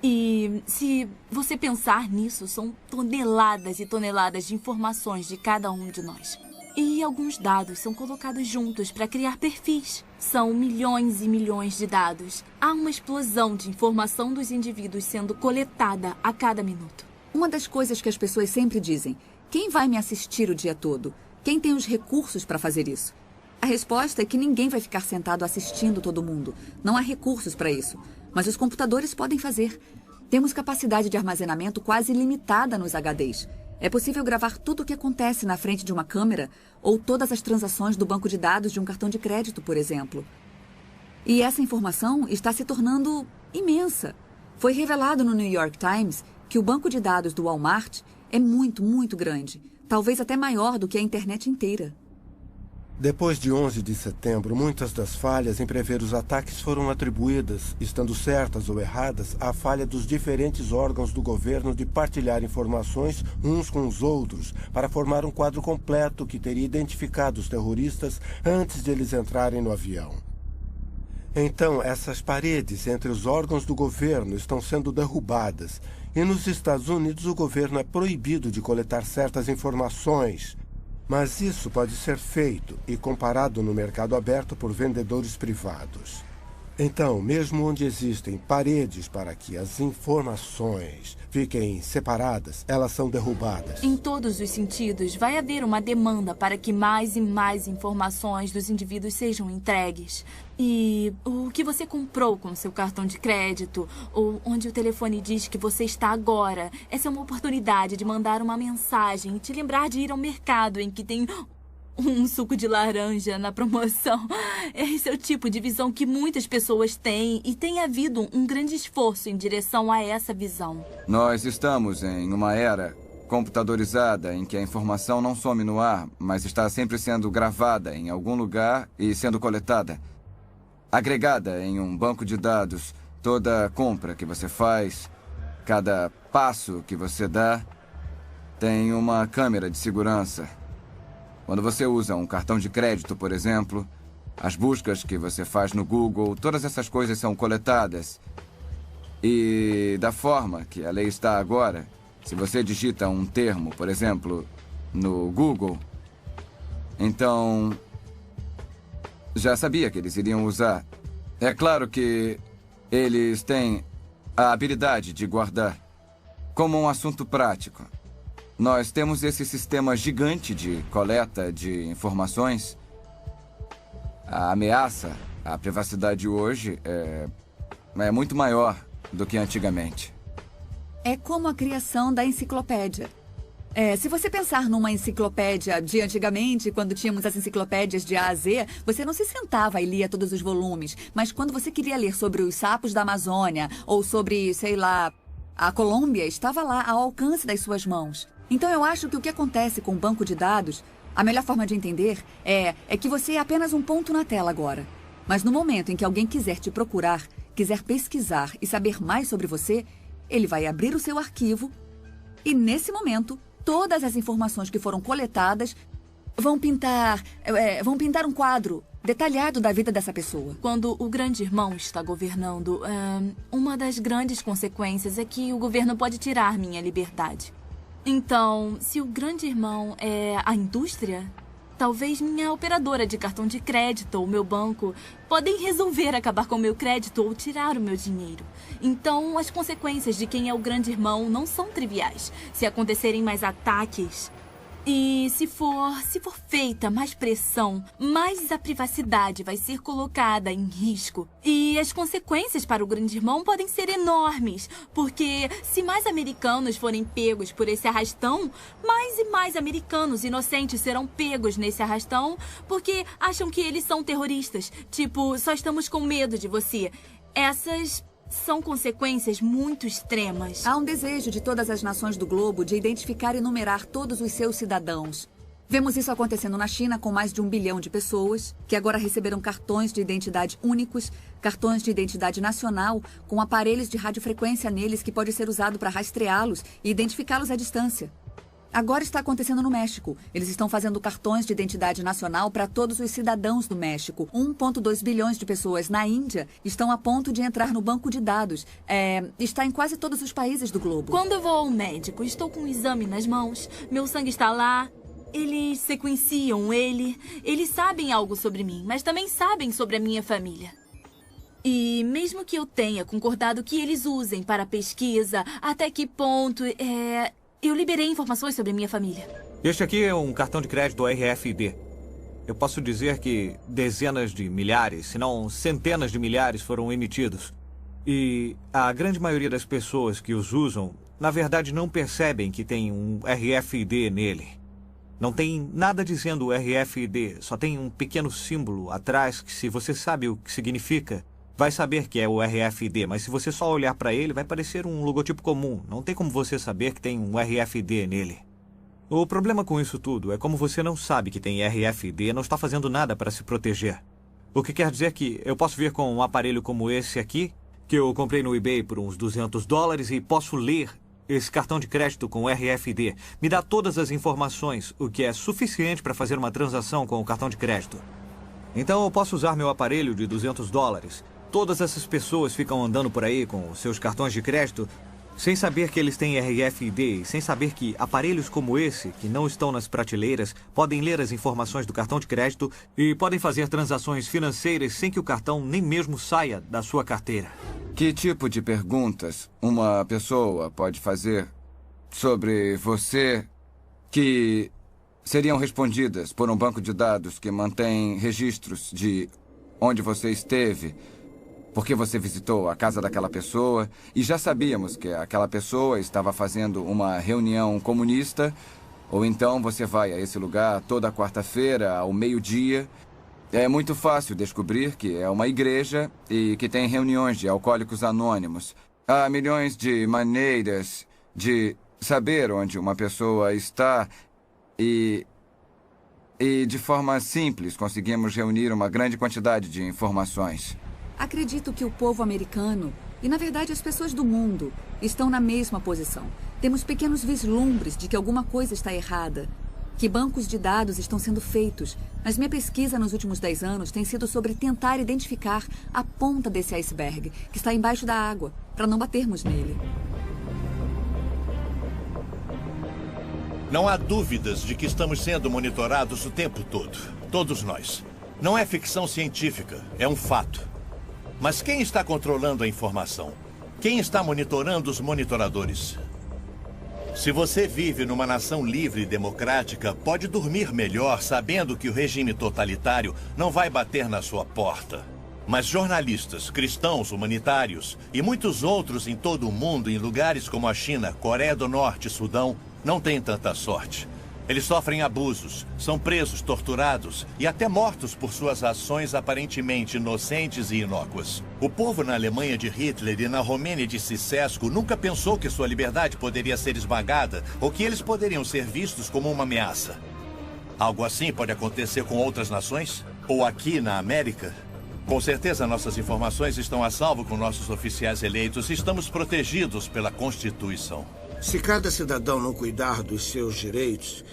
Speaker 16: E se você pensar nisso, são toneladas e toneladas de informações de cada um de nós. E alguns dados são colocados juntos para criar perfis. São milhões e milhões de dados. Há uma explosão de informação dos indivíduos sendo coletada a cada minuto.
Speaker 6: Uma das coisas que as pessoas sempre dizem: quem vai me assistir o dia todo? Quem tem os recursos para fazer isso? A resposta é que ninguém vai ficar sentado assistindo todo mundo. Não há recursos para isso. Mas os computadores podem fazer. Temos capacidade de armazenamento quase ilimitada nos HDs. É possível gravar tudo o que acontece na frente de uma câmera ou todas as transações do banco de dados de um cartão de crédito, por exemplo. E essa informação está se tornando imensa. Foi revelado no New York Times que o banco de dados do Walmart é muito, muito grande. Talvez até maior do que a internet inteira.
Speaker 15: Depois de 11 de setembro, muitas das falhas em prever os ataques foram atribuídas, estando certas ou erradas, à falha dos diferentes órgãos do governo de partilhar informações uns com os outros para formar um quadro completo que teria identificado os terroristas antes de eles entrarem no avião. Então, essas paredes entre os órgãos do governo estão sendo derrubadas e nos Estados Unidos o governo é proibido de coletar certas informações. Mas isso pode ser feito e comparado no mercado aberto por vendedores privados. Então, mesmo onde existem paredes para que as informações fiquem separadas, elas são derrubadas.
Speaker 16: Em todos os sentidos, vai haver uma demanda para que mais e mais informações dos indivíduos sejam entregues. E o que você comprou com seu cartão de crédito, ou onde o telefone diz que você está agora, essa é uma oportunidade de mandar uma mensagem e te lembrar de ir ao mercado em que tem um suco de laranja na promoção. Esse é o tipo de visão que muitas pessoas têm e tem havido um grande esforço em direção a essa visão.
Speaker 8: Nós estamos em uma era computadorizada em que a informação não some no ar, mas está sempre sendo gravada em algum lugar e sendo coletada. Agregada em um banco de dados, toda compra que você faz, cada passo que você dá, tem uma câmera de segurança. Quando você usa um cartão de crédito, por exemplo, as buscas que você faz no Google, todas essas coisas são coletadas. E da forma que a lei está agora, se você digita um termo, por exemplo, no Google, então já sabia que eles iriam usar. É claro que eles têm a habilidade de guardar como um assunto prático. Nós temos esse sistema gigante de coleta de informações. A ameaça A privacidade hoje é muito maior do que antigamente.
Speaker 6: É como a criação da enciclopédia. Se você pensar numa enciclopédia de antigamente, quando tínhamos as enciclopédias de A a Z, você não se sentava e lia todos os volumes. Mas quando você queria ler sobre os sapos da Amazônia, ou sobre, sei lá, a Colômbia, estava lá ao alcance das suas mãos. Então eu acho que o que acontece com o banco de dados, a melhor forma de entender é que você é apenas um ponto na tela agora. Mas no momento em que alguém quiser te procurar, quiser pesquisar e saber mais sobre você, ele vai abrir o seu arquivo e, nesse momento, todas as informações que foram coletadas vão pintar um quadro detalhado da vida dessa pessoa.
Speaker 16: Quando o grande irmão está governando, uma das grandes consequências é que o governo pode tirar minha liberdade. Então, se o grande irmão é a indústria, talvez minha operadora de cartão de crédito ou meu banco podem resolver acabar com o meu crédito ou tirar o meu dinheiro. Então, as consequências de quem é o grande irmão não são triviais. Se acontecerem mais ataques e se for feita mais pressão, mais a privacidade vai ser colocada em risco. E as consequências para o grande irmão podem ser enormes, porque se mais americanos forem pegos por esse arrastão, mais e mais americanos inocentes serão pegos nesse arrastão porque acham que eles são terroristas. Tipo, só estamos com medo de você. Essas são consequências muito extremas.
Speaker 6: Há um desejo de todas as nações do globo de identificar e numerar todos os seus cidadãos. Vemos isso acontecendo na China com mais de 1 bilhão de pessoas, que agora receberam cartões de identidade únicos, cartões de identidade nacional, com aparelhos de radiofrequência neles que pode ser usado para rastreá-los e identificá-los à distância. Agora está acontecendo no México. Eles estão fazendo cartões de identidade nacional para todos os cidadãos do México. 1,2 bilhões de pessoas na Índia estão a ponto de entrar no banco de dados. Está em quase todos os países do globo.
Speaker 16: Quando eu vou ao médico, estou com um exame nas mãos, meu sangue está lá, eles sequenciam eles sabem algo sobre mim, mas também sabem sobre a minha família. E mesmo que eu tenha concordado que eles usem para pesquisa, até que ponto eu liberei informações sobre a minha família.
Speaker 9: Este aqui é um cartão de crédito RFID. Eu posso dizer que dezenas de milhares, se não centenas de milhares foram emitidos. E a grande maioria das pessoas que os usam, na verdade, não percebem que tem um RFID nele. Não tem nada dizendo RFID, só tem um pequeno símbolo atrás que, se você sabe o que significa, vai saber que é o RFID, mas se você só olhar para ele, vai parecer um logotipo comum. Não tem como você saber que tem um RFID nele. O problema com isso tudo é como você não sabe que tem RFID, não está fazendo nada para se proteger. O que quer dizer que eu posso vir com um aparelho como esse aqui, que eu comprei no eBay por uns $200 e posso ler esse cartão de crédito com RFID. Me dá todas as informações, o que é suficiente para fazer uma transação com o cartão de crédito. Então eu posso usar meu aparelho de $200. Todas essas pessoas ficam andando por aí com os seus cartões de crédito sem saber que eles têm RFID, sem saber que aparelhos como esse, que não estão nas prateleiras, podem ler as informações do cartão de crédito e podem fazer transações financeiras sem que o cartão nem mesmo saia da sua carteira.
Speaker 8: Que tipo de perguntas uma pessoa pode fazer sobre você que seriam respondidas por um banco de dados que mantém registros de onde você esteve, porque você visitou a casa daquela pessoa e já sabíamos que aquela pessoa estava fazendo uma reunião comunista, ou então você vai a esse lugar toda quarta-feira ao meio-dia. É muito fácil descobrir que é uma igreja e que tem reuniões de alcoólicos anônimos. Há milhões de maneiras de saber onde uma pessoa está e de forma simples conseguimos reunir uma grande quantidade de informações.
Speaker 6: Acredito que o povo americano, e na verdade as pessoas do mundo, estão na mesma posição. Temos pequenos vislumbres de que alguma coisa está errada, que bancos de dados estão sendo feitos. Mas minha pesquisa nos últimos 10 anos tem sido sobre tentar identificar a ponta desse iceberg, que está embaixo da água, para não batermos nele.
Speaker 13: Não há dúvidas de que estamos sendo monitorados o tempo todo. Todos nós. Não é ficção científica, é um fato. Mas quem está controlando a informação? Quem está monitorando os monitoradores? Se você vive numa nação livre e democrática, pode dormir melhor sabendo que o regime totalitário não vai bater na sua porta. Mas jornalistas, cristãos, humanitários e muitos outros em todo o mundo, em lugares como a China, Coreia do Norte e Sudão, não têm tanta sorte. Eles sofrem abusos, são presos, torturados e até mortos por suas ações aparentemente inocentes e inócuas. O povo na Alemanha de Hitler e na Romênia de Ceausescu nunca pensou que sua liberdade poderia ser esmagada ou que eles poderiam ser vistos como uma ameaça. Algo assim pode acontecer com outras nações? Ou aqui na América? Com certeza nossas informações estão a salvo com nossos oficiais eleitos e estamos protegidos pela Constituição.
Speaker 7: Se cada cidadão não cuidar dos seus direitos,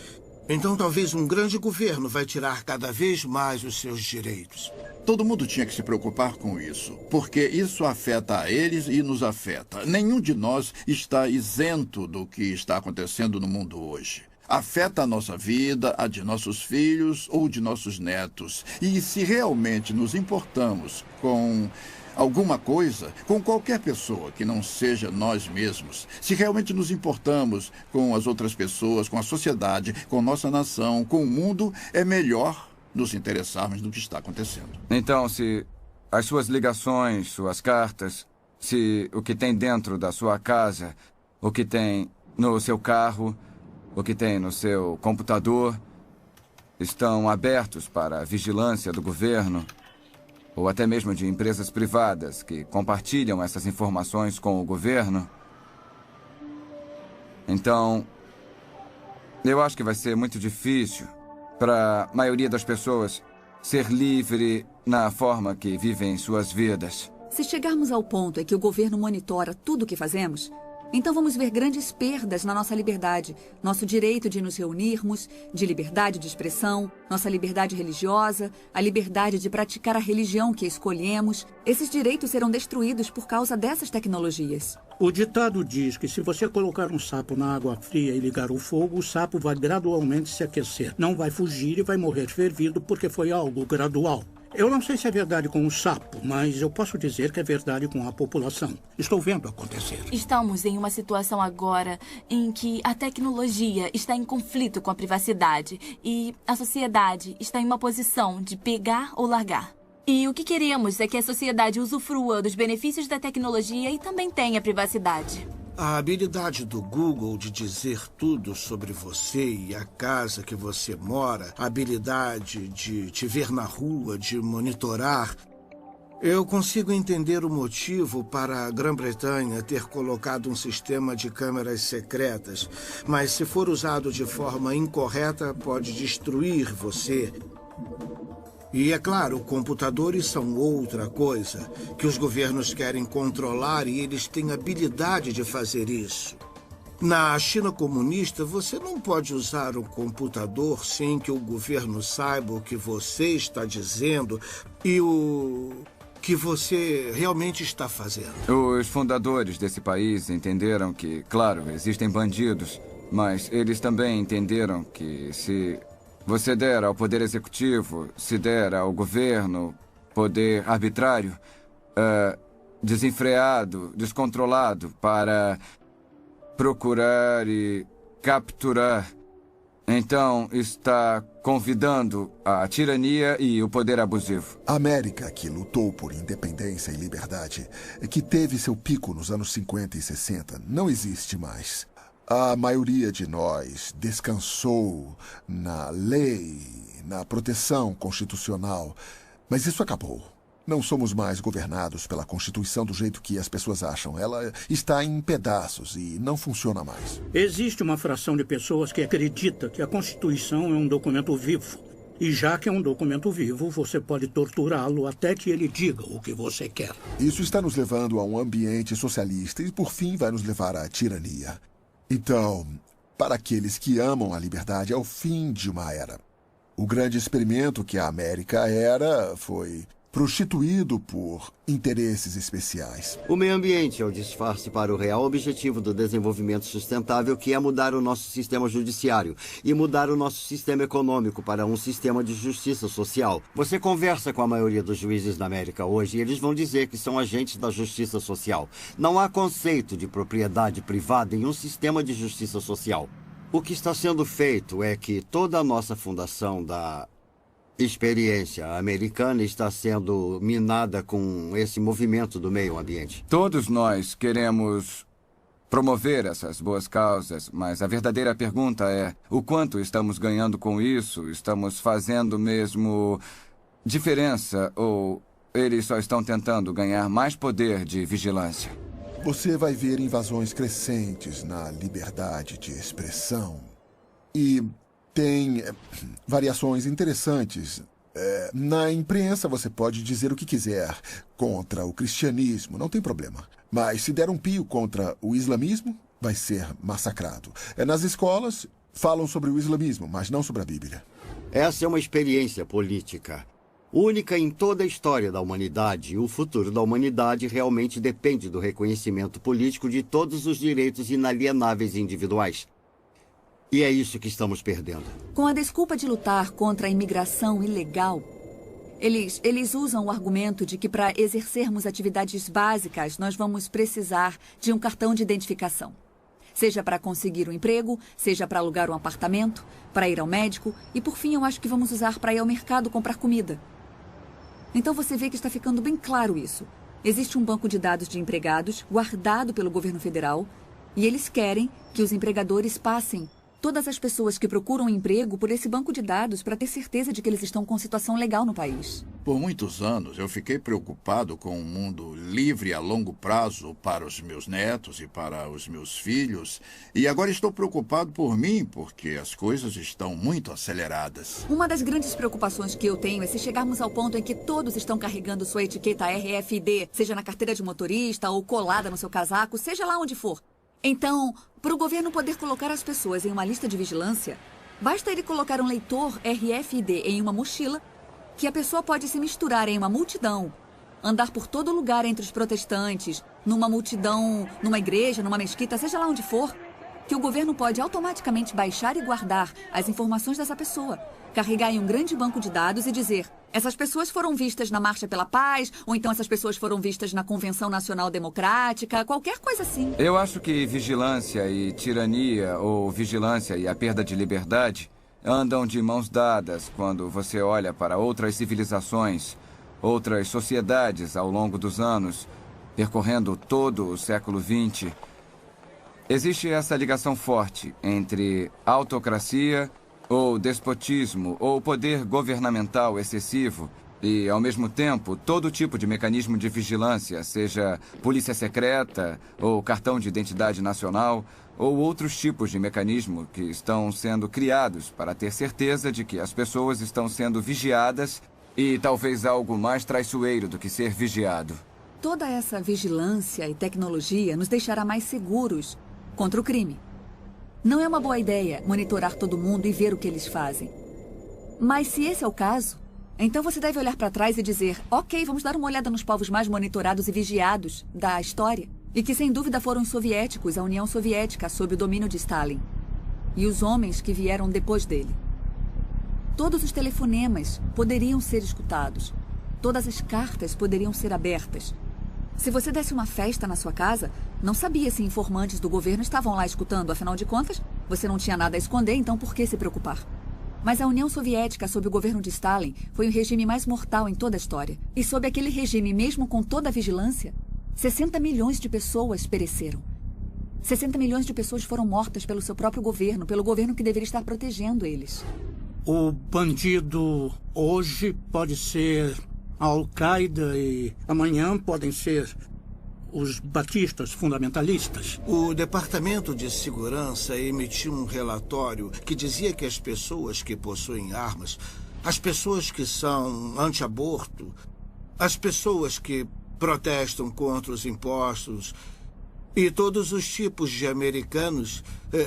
Speaker 7: então talvez um grande governo vai tirar cada vez mais os seus direitos.
Speaker 5: Todo mundo tinha que se preocupar com isso, porque isso afeta a eles e nos afeta. Nenhum de nós está isento do que está acontecendo no mundo hoje. Afeta a nossa vida, a de nossos filhos ou de nossos netos. E se realmente nos importamos com alguma coisa, com qualquer pessoa que não seja nós mesmos, se realmente nos importamos com as outras pessoas, com a sociedade, com nossa nação, com o mundo, é melhor nos interessarmos no que está acontecendo.
Speaker 8: Então, se as suas ligações, suas cartas, se o que tem dentro da sua casa, o que tem no seu carro, o que tem no seu computador, estão abertos para a vigilância do governo, ou até mesmo de empresas privadas que compartilham essas informações com o governo, então, eu acho que vai ser muito difícil para a maioria das pessoas ser livre na forma que vivem suas vidas.
Speaker 6: Se chegarmos ao ponto em que o governo monitora tudo o que fazemos, então vamos ver grandes perdas na nossa liberdade, nosso direito de nos reunirmos, de liberdade de expressão, nossa liberdade religiosa, a liberdade de praticar a religião que escolhemos. Esses direitos serão destruídos por causa dessas tecnologias.
Speaker 14: O ditado diz que se você colocar um sapo na água fria e ligar o fogo, o sapo vai gradualmente se aquecer. Não vai fugir e vai morrer fervido porque foi algo gradual. Eu não sei se é verdade com o sapo, mas eu posso dizer que é verdade com a população. Estou vendo acontecer.
Speaker 16: Estamos em uma situação agora em que a tecnologia está em conflito com a privacidade e a sociedade está em uma posição de pegar ou largar. E o que queremos é que a sociedade usufrua dos benefícios da tecnologia e também tenha privacidade.
Speaker 7: A habilidade do Google de dizer tudo sobre você e a casa que você mora, a habilidade de te ver na rua, de monitorar. Eu consigo entender o motivo para a Grã-Bretanha ter colocado um sistema de câmeras secretas, mas se for usado de forma incorreta, pode destruir você. E, é claro, computadores são outra coisa, que os governos querem controlar e eles têm habilidade de fazer isso. Na China comunista, você não pode usar um computador sem que o governo saiba o que você está dizendo e o que você realmente está fazendo.
Speaker 8: Os fundadores desse país entenderam que, claro, existem bandidos, mas eles também entenderam que se você der ao poder executivo, se der ao governo poder arbitrário, desenfreado, descontrolado para procurar e capturar, então está convidando a tirania e o poder abusivo.
Speaker 4: A América, que lutou por independência e liberdade, que teve seu pico nos anos 50 e 60, não existe mais. A maioria de nós descansou na lei, na proteção constitucional, mas isso acabou. Não somos mais governados pela Constituição do jeito que as pessoas acham. Ela está em pedaços e não funciona mais.
Speaker 14: Existe uma fração de pessoas que acredita que a Constituição é um documento vivo. E já que é um documento vivo, você pode torturá-lo até que ele diga o que você quer.
Speaker 4: Isso está nos levando a um ambiente socialista e, por fim, vai nos levar à tirania. Então, para aqueles que amam a liberdade, é o fim de uma era. O grande experimento que a América era foi prostituído por interesses especiais.
Speaker 18: O meio ambiente é o disfarce para o real objetivo do desenvolvimento sustentável, que é mudar o nosso sistema judiciário e mudar o nosso sistema econômico para um sistema de justiça social. Você conversa com a maioria dos juízes da América hoje e eles vão dizer que são agentes da justiça social. Não há conceito de propriedade privada em um sistema de justiça social. O que está sendo feito é que toda a nossa fundação da experiência americana está sendo minada com esse movimento do meio ambiente.
Speaker 8: Todos nós queremos promover essas boas causas, mas a verdadeira pergunta é: o quanto estamos ganhando com isso? Estamos fazendo mesmo diferença ou eles só estão tentando ganhar mais poder de vigilância?
Speaker 4: Você vai ver invasões crescentes na liberdade de expressão. E tem variações interessantes. Na imprensa você pode dizer o que quiser contra o cristianismo, não tem problema. Mas se der um pio contra o islamismo, vai ser massacrado. Nas escolas, falam sobre o islamismo, mas não sobre a Bíblia.
Speaker 18: Essa é uma experiência política única em toda a história da humanidade. E o futuro da humanidade realmente depende do reconhecimento político de todos os direitos inalienáveis individuais. E é isso que estamos perdendo.
Speaker 6: Com a desculpa de lutar contra a imigração ilegal, eles usam o argumento de que para exercermos atividades básicas, nós vamos precisar de um cartão de identificação. Seja para conseguir um emprego, seja para alugar um apartamento, para ir ao médico e, por fim, eu acho que vamos usar para ir ao mercado comprar comida. Então você vê que está ficando bem claro isso. Existe um banco de dados de empregados guardado pelo governo federal e eles querem que os empregadores passem todas as pessoas que procuram emprego por esse banco de dados para ter certeza de que eles estão com situação legal no país.
Speaker 5: Por muitos anos, eu fiquei preocupado com um mundo livre a longo prazo para os meus netos e para os meus filhos. E agora estou preocupado por mim, porque as coisas estão muito aceleradas.
Speaker 6: Uma das grandes preocupações que eu tenho é se chegarmos ao ponto em que todos estão carregando sua etiqueta RFID, seja na carteira de motorista ou colada no seu casaco, seja lá onde for. Então, para o governo poder colocar as pessoas em uma lista de vigilância, basta ele colocar um leitor RFID em uma mochila, que a pessoa pode se misturar em uma multidão, andar por todo lugar entre os protestantes, numa multidão, numa igreja, numa mesquita, seja lá onde for, que o governo pode automaticamente baixar e guardar as informações dessa pessoa, carregar em um grande banco de dados e dizer: essas pessoas foram vistas na Marcha pela Paz, ou então essas pessoas foram vistas na Convenção Nacional Democrática, qualquer coisa assim.
Speaker 8: Eu acho que vigilância e tirania, ou vigilância e a perda de liberdade, andam de mãos dadas quando você olha para outras civilizações, outras sociedades ao longo dos anos, percorrendo todo o século XX. Existe essa ligação forte entre autocracia ou despotismo, ou poder governamental excessivo, e, ao mesmo tempo, todo tipo de mecanismo de vigilância, seja polícia secreta, ou cartão de identidade nacional, ou outros tipos de mecanismo que estão sendo criados para ter certeza de que as pessoas estão sendo vigiadas e talvez algo mais traiçoeiro do que ser vigiado.
Speaker 6: Toda essa vigilância e tecnologia nos deixará mais seguros contra o crime. Não é uma boa ideia monitorar todo mundo e ver o que eles fazem. Mas se esse é o caso, então você deve olhar para trás e dizer: ok, vamos dar uma olhada nos povos mais monitorados e vigiados da história. E que sem dúvida foram os soviéticos, a União Soviética, sob o domínio de Stalin. E os homens que vieram depois dele. Todos os telefonemas poderiam ser escutados. Todas as cartas poderiam ser abertas. Se você desse uma festa na sua casa, não sabia se informantes do governo estavam lá escutando. Afinal de contas, você não tinha nada a esconder, então por que se preocupar? Mas a União Soviética, sob o governo de Stalin, foi o regime mais mortal em toda a história. E sob aquele regime, mesmo com toda a vigilância, 60 milhões de pessoas pereceram. 60 milhões de pessoas foram mortas pelo seu próprio governo, pelo governo que deveria estar protegendo eles.
Speaker 14: O bandido hoje pode ser a Al-Qaeda e amanhã podem ser os batistas fundamentalistas.
Speaker 7: O Departamento de Segurança emitiu um relatório que dizia que as pessoas que possuem armas, as pessoas que são anti-aborto, as pessoas que protestam contra os impostos e todos os tipos de americanos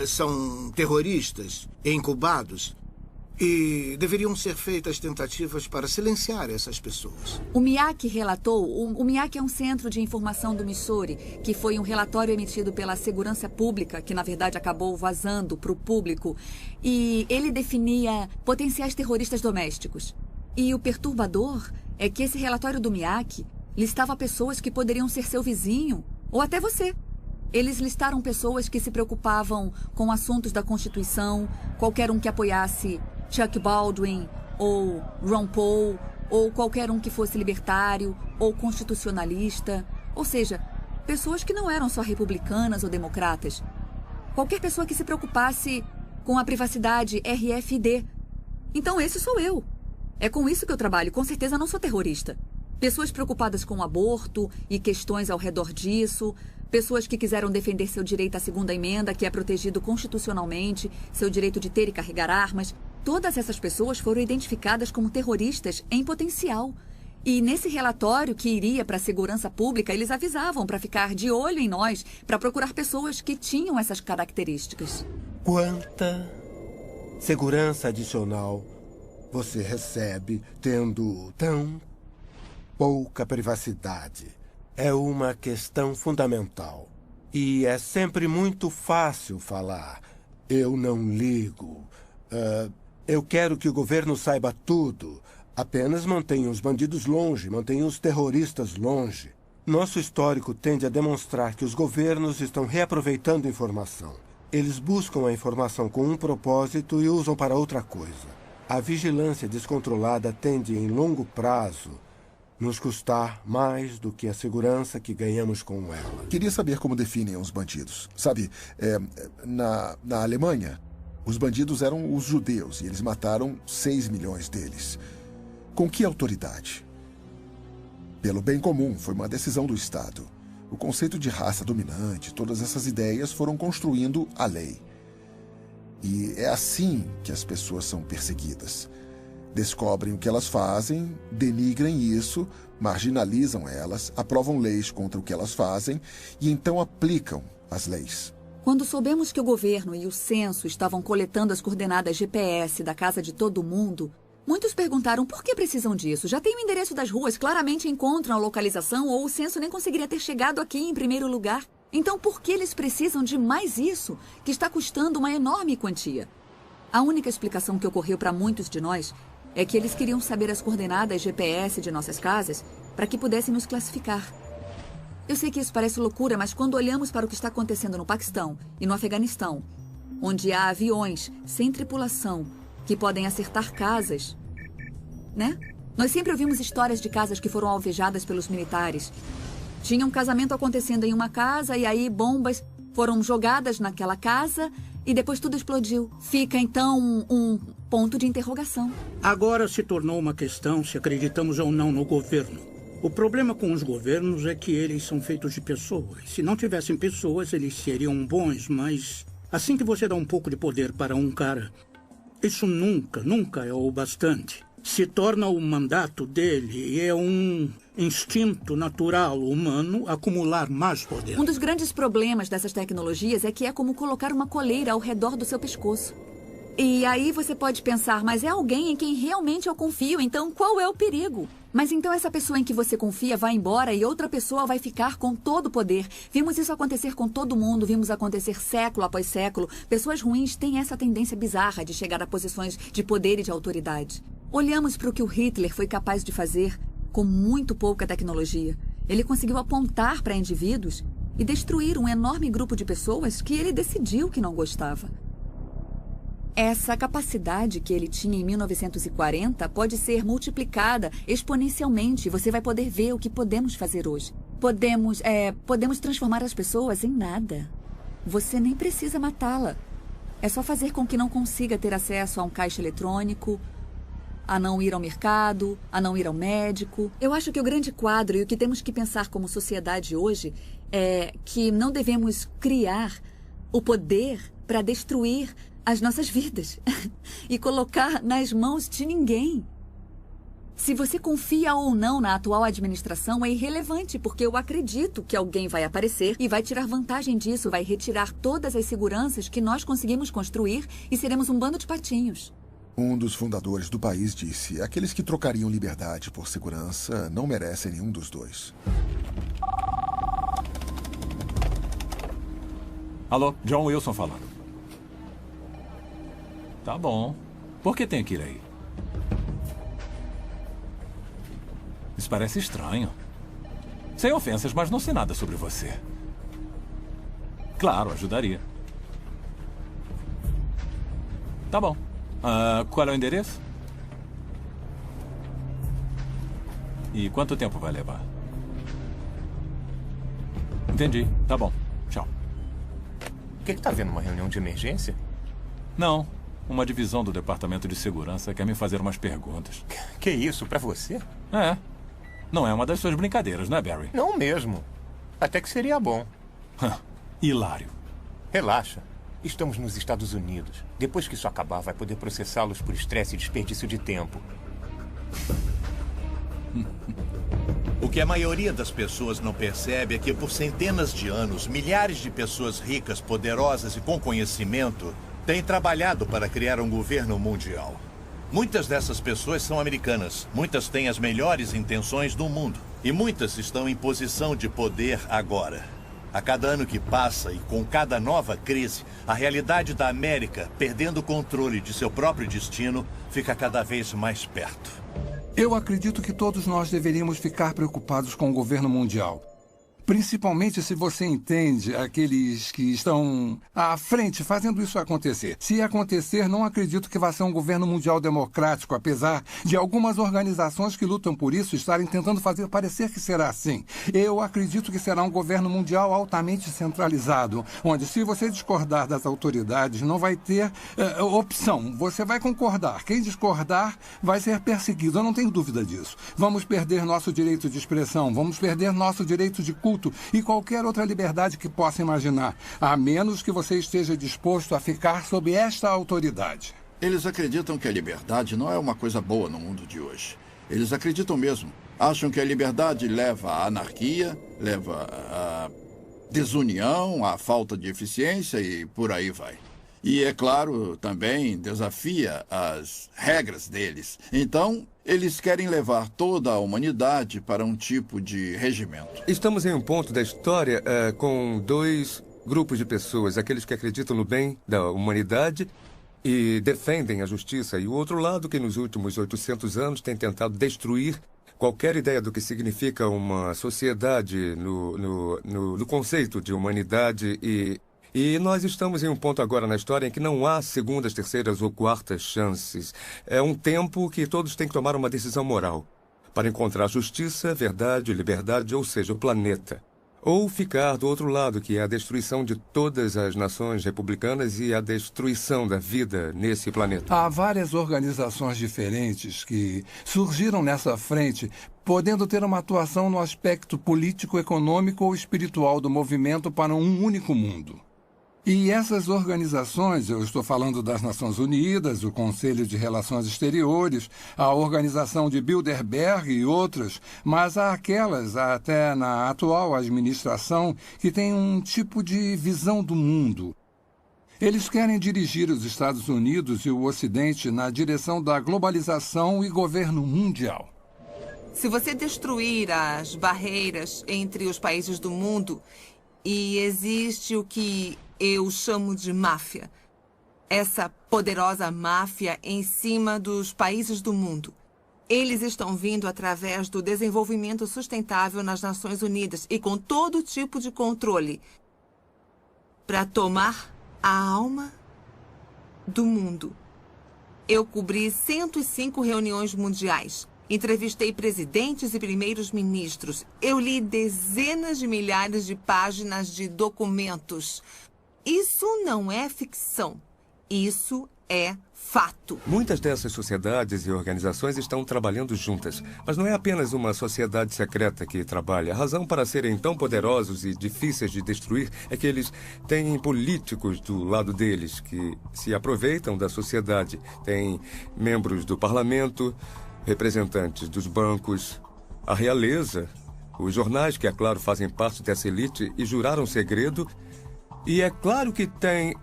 Speaker 7: são terroristas, incubados. E deveriam ser feitas tentativas para silenciar essas pessoas.
Speaker 6: O MIAC relatou, o MIAC é um centro de informação do Missouri, que foi um relatório emitido pela Segurança Pública, que na verdade acabou vazando para o público, e ele definia potenciais terroristas domésticos. E o perturbador é que esse relatório do MIAC listava pessoas que poderiam ser seu vizinho, ou até você. Eles listaram pessoas que se preocupavam com assuntos da Constituição, qualquer um que apoiasse Chuck Baldwin, ou Ron Paul, ou qualquer um que fosse libertário, ou constitucionalista. Ou seja, pessoas que não eram só republicanas ou democratas. Qualquer pessoa que se preocupasse com a privacidade RFID. Então esse sou eu. É com isso que eu trabalho. Com certeza não sou terrorista. Pessoas preocupadas com o aborto e questões ao redor disso. Pessoas que quiseram defender seu direito à segunda emenda, que é protegido constitucionalmente, seu direito de ter e carregar armas. Todas essas pessoas foram identificadas como terroristas em potencial. E nesse relatório que iria para a segurança pública, eles avisavam para ficar de olho em nós, para procurar pessoas que tinham essas características.
Speaker 15: Quanta segurança adicional você recebe tendo tão pouca privacidade? É uma questão fundamental. E é sempre muito fácil falar. Eu não ligo. Eu quero que o governo saiba tudo. Apenas mantenha os bandidos longe, mantenha os terroristas longe. Nosso histórico tende a demonstrar que os governos estão reaproveitando informação. Eles buscam a informação com um propósito e usam para outra coisa. A vigilância descontrolada tende, em longo prazo, nos custar mais do que a segurança que ganhamos com ela.
Speaker 4: Queria saber como definem os bandidos. Sabe, na Alemanha, os bandidos eram os judeus e eles mataram 6 milhões deles. Com que autoridade? Pelo bem comum, foi uma decisão do Estado. O conceito de raça dominante, todas essas ideias foram construindo a lei. E é assim que as pessoas são perseguidas. Descobrem o que elas fazem, denigrem isso, marginalizam elas, aprovam leis contra o que elas fazem e então aplicam as leis.
Speaker 6: Quando soubemos que o governo e o censo estavam coletando as coordenadas GPS da casa de todo mundo, muitos perguntaram por que precisam disso. Já tem o endereço das ruas, claramente encontram a localização ou o censo nem conseguiria ter chegado aqui em primeiro lugar. Então por que eles precisam de mais isso, que está custando uma enorme quantia? A única explicação que ocorreu para muitos de nós é que eles queriam saber as coordenadas GPS de nossas casas para que pudessem nos classificar. Eu sei que isso parece loucura, mas quando olhamos para o que está acontecendo no Paquistão e no Afeganistão, onde há aviões sem tripulação que podem acertar casas, né? Nós sempre ouvimos histórias de casas que foram alvejadas pelos militares. Tinha um casamento acontecendo em uma casa e aí bombas foram jogadas naquela casa e depois tudo explodiu. Fica, então, um ponto de interrogação.
Speaker 14: Agora se tornou uma questão se acreditamos ou não no governo. O problema com os governos é que eles são feitos de pessoas. Se não tivessem pessoas, eles seriam bons, mas assim que você dá um pouco de poder para um cara, isso nunca é o bastante. Se torna o mandato dele e é um instinto natural humano acumular mais poder.
Speaker 6: Um dos grandes problemas dessas tecnologias é que é como colocar uma coleira ao redor do seu pescoço. E aí você pode pensar, mas é alguém em quem realmente eu confio, então qual é o perigo? Mas então essa pessoa em que você confia vai embora e outra pessoa vai ficar com todo o poder. Vimos isso acontecer com todo mundo, vimos acontecer século após século. Pessoas ruins têm essa tendência bizarra de chegar a posições de poder e de autoridade. Olhamos para o que o Hitler foi capaz de fazer com muito pouca tecnologia. Ele conseguiu apontar para indivíduos e destruir um enorme grupo de pessoas que ele decidiu que não gostava. Essa capacidade que ele tinha em 1940 pode ser multiplicada exponencialmente. Você vai poder ver o que podemos fazer hoje. Podemos transformar as pessoas em nada. Você nem precisa matá-la. É só fazer com que não consiga ter acesso a um caixa eletrônico, a não ir ao mercado, a não ir ao médico. Eu acho que o grande quadro e o que temos que pensar como sociedade hoje é que não devemos criar o poder para destruir as nossas vidas e colocar nas mãos de ninguém. Se você confia ou não na atual administração é irrelevante, porque eu acredito que alguém vai aparecer e vai tirar vantagem disso, vai retirar todas as seguranças que nós conseguimos construir e seremos um bando de patinhos.
Speaker 4: Um dos fundadores do país disse: aqueles que trocariam liberdade por segurança não merecem nenhum dos dois.
Speaker 11: Alô, John Wilson falando. Tá bom. Por que tem que ir aí? Isso parece estranho. Sem ofensas, mas não sei nada sobre você. Claro, ajudaria. Tá bom. Qual é o endereço? E quanto tempo vai levar? Entendi. Tá bom. Tchau.
Speaker 17: O que tá vendo? Uma reunião de emergência?
Speaker 11: Não. Uma divisão do Departamento de Segurança quer me fazer umas perguntas.
Speaker 17: Que isso? Pra você?
Speaker 11: É. Não é uma das suas brincadeiras, não é, Barry?
Speaker 17: Não mesmo. Até que seria bom.
Speaker 11: Hilário.
Speaker 17: Relaxa. Estamos nos Estados Unidos. Depois que isso acabar, vai poder processá-los por estresse e desperdício de tempo.
Speaker 13: O que a maioria das pessoas não percebe é que por centenas de anos, milhares de pessoas ricas, poderosas e com conhecimento têm trabalhado para criar um governo mundial. Muitas dessas pessoas são americanas, muitas têm as melhores intenções do mundo e muitas estão em posição de poder agora. A cada ano que passa e com cada nova crise, a realidade da América, perdendo o controle de seu próprio destino, fica cada vez mais perto.
Speaker 19: Eu acredito que todos nós deveríamos ficar preocupados com o governo mundial. Principalmente se você entende aqueles que estão à frente fazendo isso acontecer. Se acontecer, não acredito que vá ser um governo mundial democrático, apesar de algumas organizações que lutam por isso estarem tentando fazer parecer que será assim. Eu acredito que será um governo mundial altamente centralizado, onde se você discordar das autoridades, não vai ter opção. Você vai concordar. Quem discordar vai ser perseguido. Eu não tenho dúvida disso. Vamos perder nosso direito de expressão, vamos perder nosso direito de culto e qualquer outra liberdade que possa imaginar, a menos que você esteja disposto a ficar sob esta autoridade.
Speaker 5: Eles acreditam que a liberdade não é uma coisa boa no mundo de hoje. Eles acreditam mesmo. Acham que a liberdade leva à anarquia, leva à desunião, à falta de eficiência e por aí vai. E, é claro, também desafia as regras deles. Então, eles querem levar toda a humanidade para um tipo de regimento.
Speaker 12: Estamos em um ponto da história com dois grupos de pessoas. Aqueles que acreditam no bem da humanidade e defendem a justiça. E o outro lado que nos últimos 800 anos tem tentado destruir qualquer ideia do que significa uma sociedade no conceito de humanidade e nós estamos em um ponto agora na história em que não há segundas, terceiras ou quartas chances. É um tempo que todos têm que tomar uma decisão moral para encontrar justiça, verdade, liberdade, ou seja, o planeta. Ou ficar do outro lado, que é a destruição de todas as nações republicanas e a destruição da vida nesse planeta.
Speaker 19: Há várias organizações diferentes que surgiram nessa frente, podendo ter uma atuação no aspecto político, econômico ou espiritual do movimento para um único mundo. E essas organizações, eu estou falando das Nações Unidas, o Conselho de Relações Exteriores, a Organização de Bilderberg e outras, mas há aquelas, até na atual administração, que têm um tipo de visão do mundo. Eles querem dirigir os Estados Unidos e o Ocidente na direção da globalização e governo mundial.
Speaker 10: Se você destruir as barreiras entre os países do mundo, e existe o que eu chamo de máfia. Essa poderosa máfia em cima dos países do mundo. Eles estão vindo através do desenvolvimento sustentável nas Nações Unidas e com todo tipo de controle para tomar a alma do mundo. Eu cobri 105 reuniões mundiais. Entrevistei presidentes e primeiros ministros. Eu li dezenas de milhares de páginas de documentos. Isso não é ficção. Isso é fato.
Speaker 12: Muitas dessas sociedades e organizações estão trabalhando juntas. Mas não é apenas uma sociedade secreta que trabalha. A razão para serem tão poderosos e difíceis de destruir é que eles têm políticos do lado deles que se aproveitam da sociedade. Tem membros do parlamento, representantes dos bancos, a realeza, os jornais que, é claro, fazem parte dessa elite e juraram segredo. E é claro que tem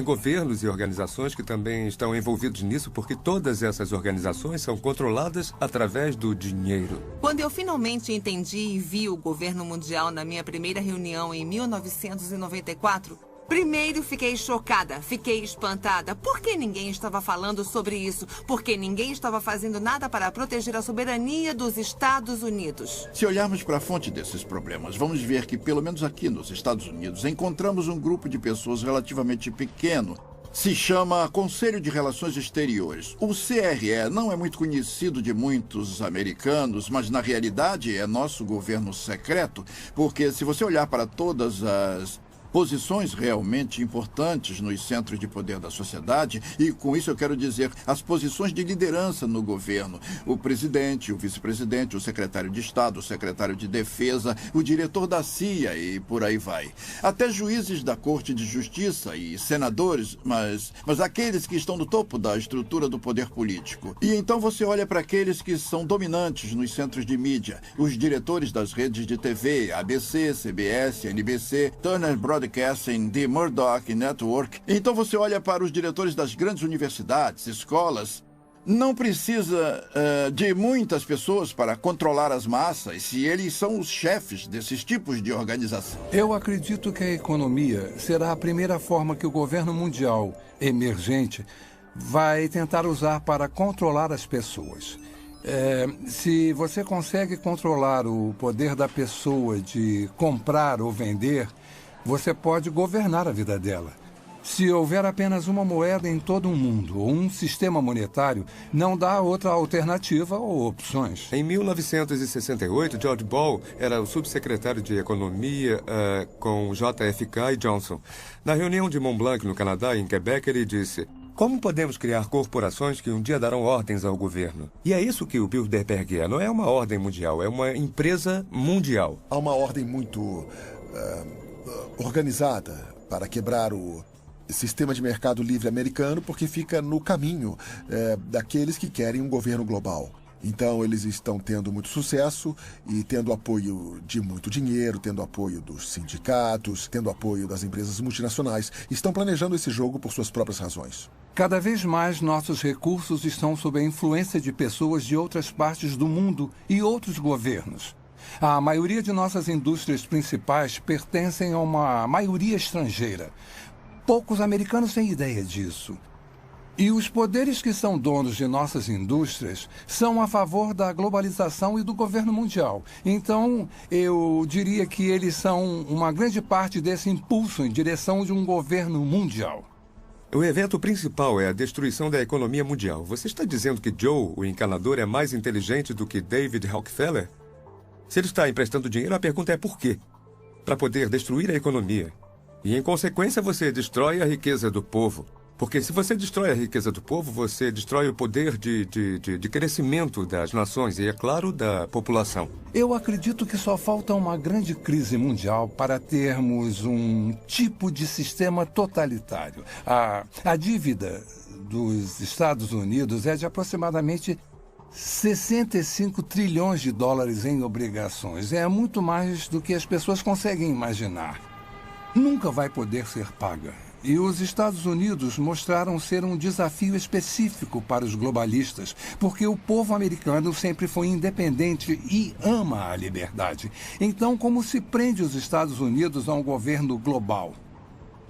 Speaker 12: governos e organizações que também estão envolvidos nisso, porque todas essas organizações são controladas através do dinheiro.
Speaker 10: Quando eu finalmente entendi e vi o governo mundial na minha primeira reunião em 1994, primeiro fiquei chocada, fiquei espantada. Por que ninguém estava falando sobre isso? Porque ninguém estava fazendo nada para proteger a soberania dos Estados Unidos.
Speaker 5: Se olharmos para a fonte desses problemas, vamos ver que, pelo menos aqui nos Estados Unidos, encontramos um grupo de pessoas relativamente pequeno, Se chama Conselho de Relações Exteriores. O CRE não é muito conhecido de muitos americanos, mas na realidade é nosso governo secreto, porque se você olhar para todas as posições realmente importantes nos centros de poder da sociedade, e com isso eu quero dizer as posições de liderança no governo, o presidente, o vice-presidente, o secretário de Estado, o secretário de Defesa, o diretor da CIA e por aí vai. Até juízes da Corte de Justiça e senadores, mas aqueles que estão no topo da estrutura do poder político. E então você olha para aqueles que são dominantes nos centros de mídia, os diretores das redes de TV, ABC, CBS, NBC, Turner Broadcasting, The Murdoch Network. Então você olha para os diretores das grandes universidades, escolas. Não precisa de muitas pessoas para controlar as massas, se eles são os chefes desses tipos de organização.
Speaker 19: Eu acredito que a economia será a primeira forma que o governo mundial emergente vai tentar usar para controlar as pessoas. Se você consegue controlar o poder da pessoa de comprar ou vender, você pode governar a vida dela. Se houver apenas uma moeda em todo o mundo ou um sistema monetário, não dá outra alternativa ou opções.
Speaker 12: Em 1968, George Ball era o subsecretário de Economia com JFK e Johnson. Na reunião de Mont Blanc, no Canadá, em Quebec, ele disse: como podemos criar corporações que um dia darão ordens ao governo? E é isso que o Bilderberg é. Não é uma ordem mundial, é uma empresa mundial.
Speaker 4: Há uma ordem muito organizada para quebrar o sistema de mercado livre americano, porque fica no caminho daqueles que querem um governo global. Então, eles estão tendo muito sucesso e tendo apoio de muito dinheiro, tendo apoio dos sindicatos, tendo apoio das empresas multinacionais. Estão planejando esse jogo por suas próprias razões.
Speaker 19: Cada vez mais nossos recursos estão sob a influência de pessoas de outras partes do mundo e outros governos. A maioria de nossas indústrias principais pertencem a uma maioria estrangeira. Poucos americanos têm ideia disso. E os poderes que são donos de nossas indústrias são a favor da globalização e do governo mundial. Então, eu diria que eles são uma grande parte desse impulso em direção de um governo mundial.
Speaker 12: O evento principal é a destruição da economia mundial. Você está dizendo que Joe, o encanador, é mais inteligente do que David Rockefeller? Se ele está emprestando dinheiro, a pergunta é por quê? Para poder destruir a economia. E, em consequência, você destrói a riqueza do povo. Porque se você destrói a riqueza do povo, você destrói o poder de crescimento das nações e, é claro, da população.
Speaker 19: Eu acredito que só falta uma grande crise mundial para termos um tipo de sistema totalitário. A dívida dos Estados Unidos é de aproximadamente 65 trilhões de dólares em obrigações. É muito mais do que as pessoas conseguem imaginar. Nunca vai poder ser paga. E os Estados Unidos mostraram ser um desafio específico para os globalistas, porque o povo americano sempre foi independente e ama a liberdade. Então, como se prende os Estados Unidos a um governo global?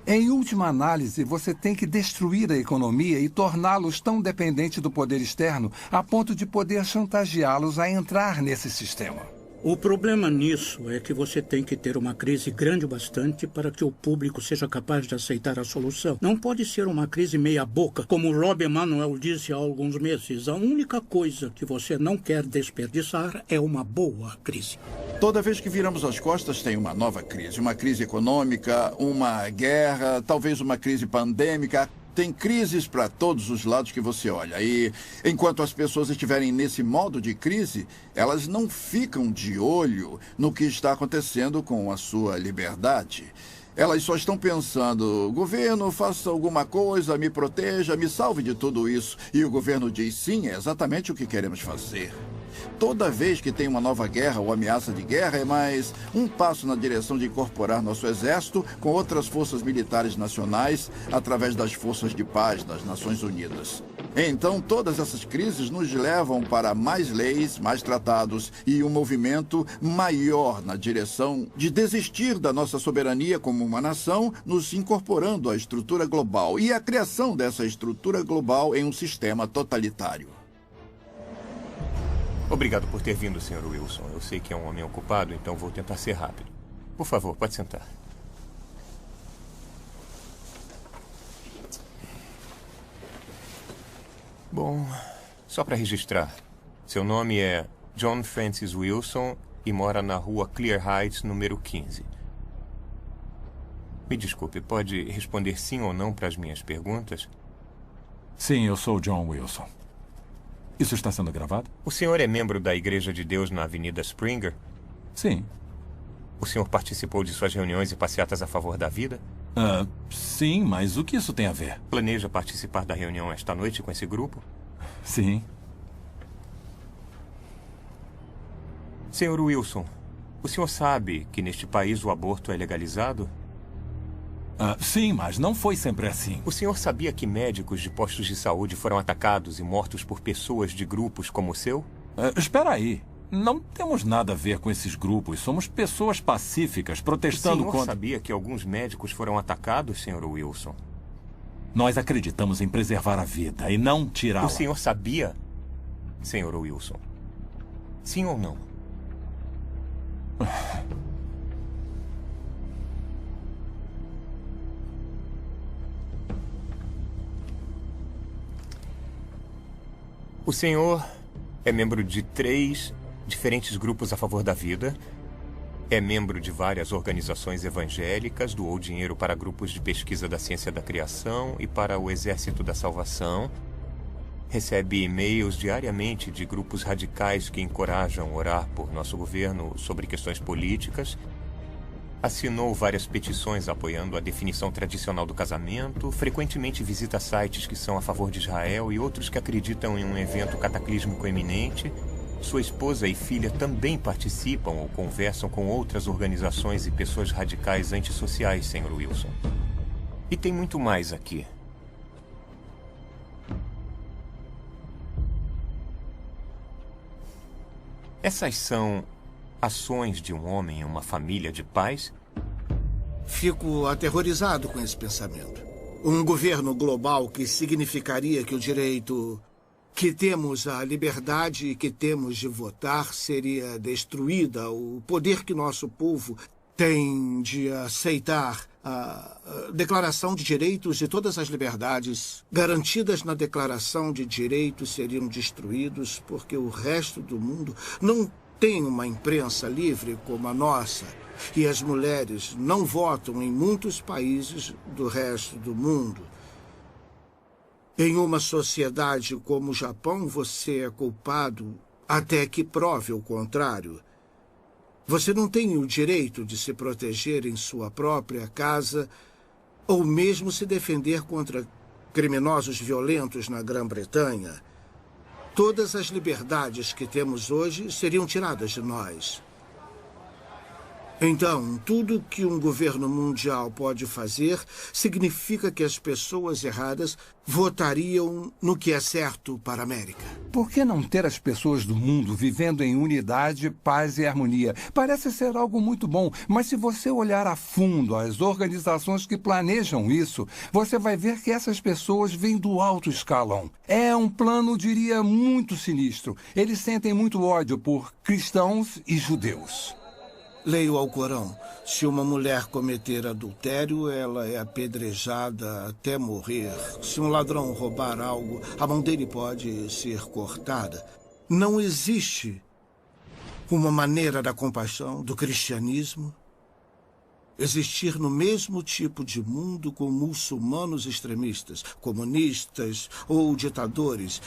Speaker 19: Em última análise, você tem que destruir a economia e torná-los tão dependentes do poder externo a ponto de poder chantageá-los a entrar nesse sistema.
Speaker 14: O problema nisso é que você tem que ter uma crise grande bastante para que o público seja capaz de aceitar a solução. Não pode ser uma crise meia-boca, como o Rob Emanuel disse há alguns meses. A única coisa que você não quer desperdiçar é uma boa crise.
Speaker 5: Toda vez que viramos as costas, tem uma nova crise. Uma crise econômica, uma guerra, talvez uma crise pandêmica. Tem crises para todos os lados que você olha. E enquanto as pessoas estiverem nesse modo de crise, elas não ficam de olho no que está acontecendo com a sua liberdade. Elas só estão pensando: governo, faça alguma coisa, me proteja, me salve de tudo isso. E o governo diz: sim, é exatamente o que queremos fazer. Toda vez que tem uma nova guerra ou ameaça de guerra, é mais um passo na direção de incorporar nosso exército com outras forças militares nacionais através das forças de paz das Nações Unidas. Então, todas essas crises nos levam para mais leis, mais tratados e um movimento maior na direção de desistir da nossa soberania como uma nação, nos incorporando à estrutura global e a criação dessa estrutura global em um sistema totalitário.
Speaker 17: Obrigado por ter vindo, Sr. Wilson. Eu sei que é um homem ocupado, então vou tentar ser rápido. Por favor, pode sentar. Bom, só para registrar. Seu nome é John Francis Wilson e mora na rua Clear Heights, número 15. Me desculpe, pode responder sim ou não para as minhas perguntas?
Speaker 11: Sim, eu sou John Wilson. Isso está sendo gravado?
Speaker 17: O senhor é membro da Igreja de Deus na Avenida Springer?
Speaker 11: Sim.
Speaker 17: O senhor participou de suas reuniões e passeatas a favor da vida?
Speaker 11: Sim, mas o que isso tem a ver?
Speaker 17: Planeja participar da reunião esta noite com esse grupo?
Speaker 11: Sim.
Speaker 17: Senhor Wilson, o senhor sabe que neste país o aborto é legalizado?
Speaker 11: Sim, mas não foi sempre assim.
Speaker 17: O senhor sabia que médicos de postos de saúde foram atacados e mortos por pessoas de grupos como o seu?
Speaker 11: Espera aí. Não temos nada a ver com esses grupos. Somos pessoas pacíficas protestando contra...
Speaker 17: O senhor sabia que alguns médicos foram atacados, senhor Wilson?
Speaker 11: Nós acreditamos em preservar a vida e não tirá-la.
Speaker 17: O senhor sabia, senhor Wilson? Sim ou não? O senhor é membro de 3 diferentes grupos a favor da vida, é membro de várias organizações evangélicas, doou dinheiro para grupos de pesquisa da ciência da criação e para o Exército da Salvação, recebe e-mails diariamente de grupos radicais que encorajam orar por nosso governo sobre questões políticas, assinou várias petições apoiando a definição tradicional do casamento, frequentemente visita sites que são a favor de Israel e outros que acreditam em um evento cataclísmico iminente. Sua esposa e filha também participam ou conversam com outras organizações e pessoas radicais antissociais, senhor Wilson. E tem muito mais aqui. Essas são ações de um homem em uma família de pais?
Speaker 7: Fico aterrorizado com esse pensamento. Um governo global que significaria que o direito que temos à liberdade e que temos de votar seria destruída. O poder que nosso povo tem de aceitar a Declaração de Direitos e todas as liberdades garantidas na Declaração de Direitos seriam destruídos porque o resto do mundo não tem uma imprensa livre como a nossa e as mulheres não votam em muitos países do resto do mundo. Em uma sociedade como o Japão, você é culpado até que prove o contrário. Você não tem o direito de se proteger em sua própria casa ou mesmo se defender contra criminosos violentos na Grã-Bretanha. Todas as liberdades que temos hoje seriam tiradas de nós. Então, tudo que um governo mundial pode fazer significa que as pessoas erradas votariam no que é certo para a América.
Speaker 19: Por que não ter as pessoas do mundo vivendo em unidade, paz e harmonia? Parece ser algo muito bom, mas se você olhar a fundo as organizações que planejam isso, você vai ver que essas pessoas vêm do alto escalão. É um plano, diria, muito sinistro. Eles sentem muito ódio por cristãos e judeus.
Speaker 7: Leia o Alcorão. Se uma mulher cometer adultério, ela é apedrejada até morrer. Se um ladrão roubar algo, a mão dele pode ser cortada. Não existe uma maneira da compaixão, do cristianismo, existir no mesmo tipo de mundo com muçulmanos extremistas, comunistas ou ditadores.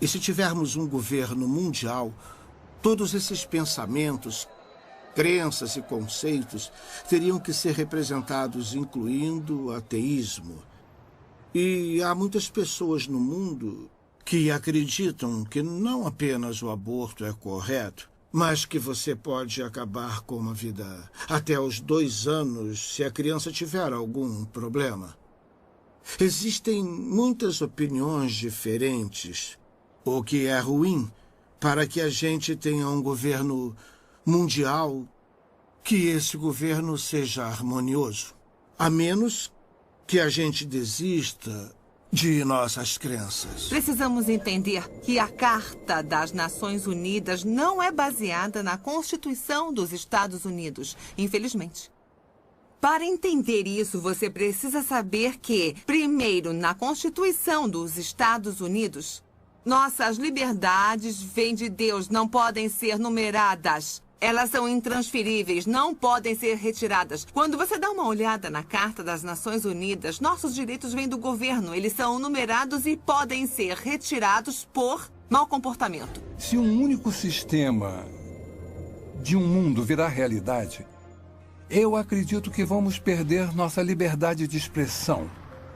Speaker 7: E se tivermos um governo mundial, todos esses pensamentos, crenças e conceitos teriam que ser representados, incluindo o ateísmo. E há muitas pessoas no mundo que acreditam que não apenas o aborto é correto, mas que você pode acabar com uma vida até os 2 anos se a criança tiver algum problema. Existem muitas opiniões diferentes, o que é ruim para que a gente tenha um governo mundial, que esse governo seja harmonioso, a menos que a gente desista de nossas crenças.
Speaker 10: Precisamos entender que a Carta das Nações Unidas não é baseada na Constituição dos Estados Unidos, infelizmente. Para entender isso, você precisa saber que, primeiro, na Constituição dos Estados Unidos, nossas liberdades vêm de Deus, não podem ser numeradas. Elas são intransferíveis, não podem ser retiradas. Quando você dá uma olhada na Carta das Nações Unidas, nossos direitos vêm do governo. Eles são numerados e podem ser retirados por mau comportamento.
Speaker 19: Se um único sistema de um mundo virar realidade, eu acredito que vamos perder nossa liberdade de expressão,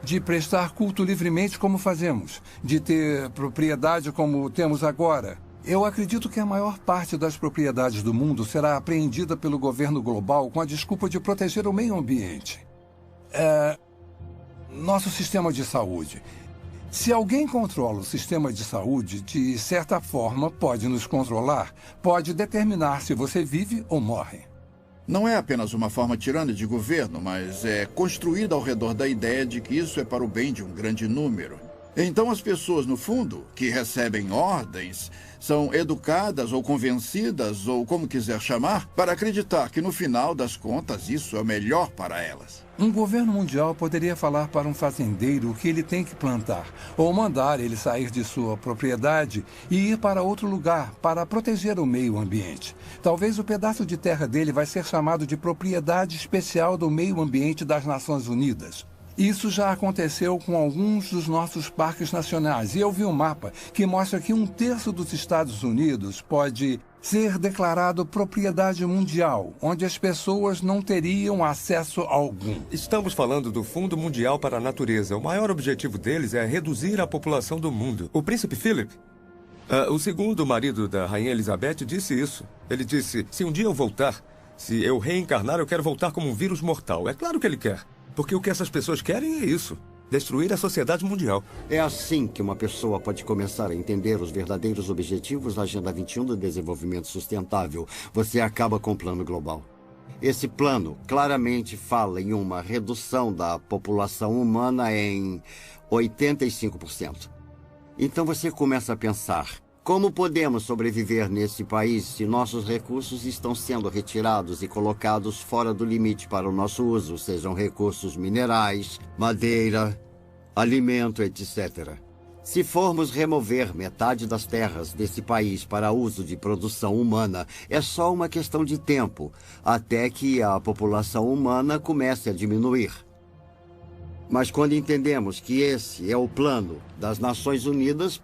Speaker 19: de prestar culto livremente como fazemos, de ter propriedade como temos agora. Eu acredito que a maior parte das propriedades do mundo será apreendida pelo governo global com a desculpa de proteger o meio ambiente. Nosso sistema de saúde. Se alguém controla o sistema de saúde, de certa forma pode nos controlar, pode determinar se você vive ou morre.
Speaker 5: Não é apenas uma forma tirana de governo, mas é construída ao redor da ideia de que isso é para o bem de um grande número. Então as pessoas, no fundo, que recebem ordens, são educadas ou convencidas, ou como quiser chamar, para acreditar que no final das contas isso é o melhor para elas.
Speaker 19: Um governo mundial poderia falar para um fazendeiro o que ele tem que plantar, ou mandar ele sair de sua propriedade e ir para outro lugar para proteger o meio ambiente. Talvez o pedaço de terra dele vai ser chamado de propriedade especial do meio ambiente das Nações Unidas. Isso já aconteceu com alguns dos nossos parques nacionais. E eu vi um mapa que mostra que 1/3 dos Estados Unidos pode ser declarado propriedade mundial, onde as pessoas não teriam acesso algum.
Speaker 12: Estamos falando do Fundo Mundial para a Natureza. O maior objetivo deles é reduzir a população do mundo. O príncipe Philip, o segundo marido da rainha Elizabeth, disse isso. Ele disse, se um dia eu voltar, se eu reencarnar, eu quero voltar como um vírus mortal. É claro que ele quer. Porque o que essas pessoas querem é isso. Destruir a sociedade mundial.
Speaker 18: É assim que uma pessoa pode começar a entender os verdadeiros objetivos da Agenda 21 do Desenvolvimento Sustentável. Você acaba com o plano global. Esse plano claramente fala em uma redução da população humana em 85%. Então você começa a pensar, como podemos sobreviver nesse país se nossos recursos estão sendo retirados e colocados fora do limite para o nosso uso, sejam recursos minerais, madeira, alimento, etc. Se formos remover metade das terras desse país para uso de produção humana, é só uma questão de tempo, até que a população humana comece a diminuir. Mas quando entendemos que esse é o plano das Nações Unidas,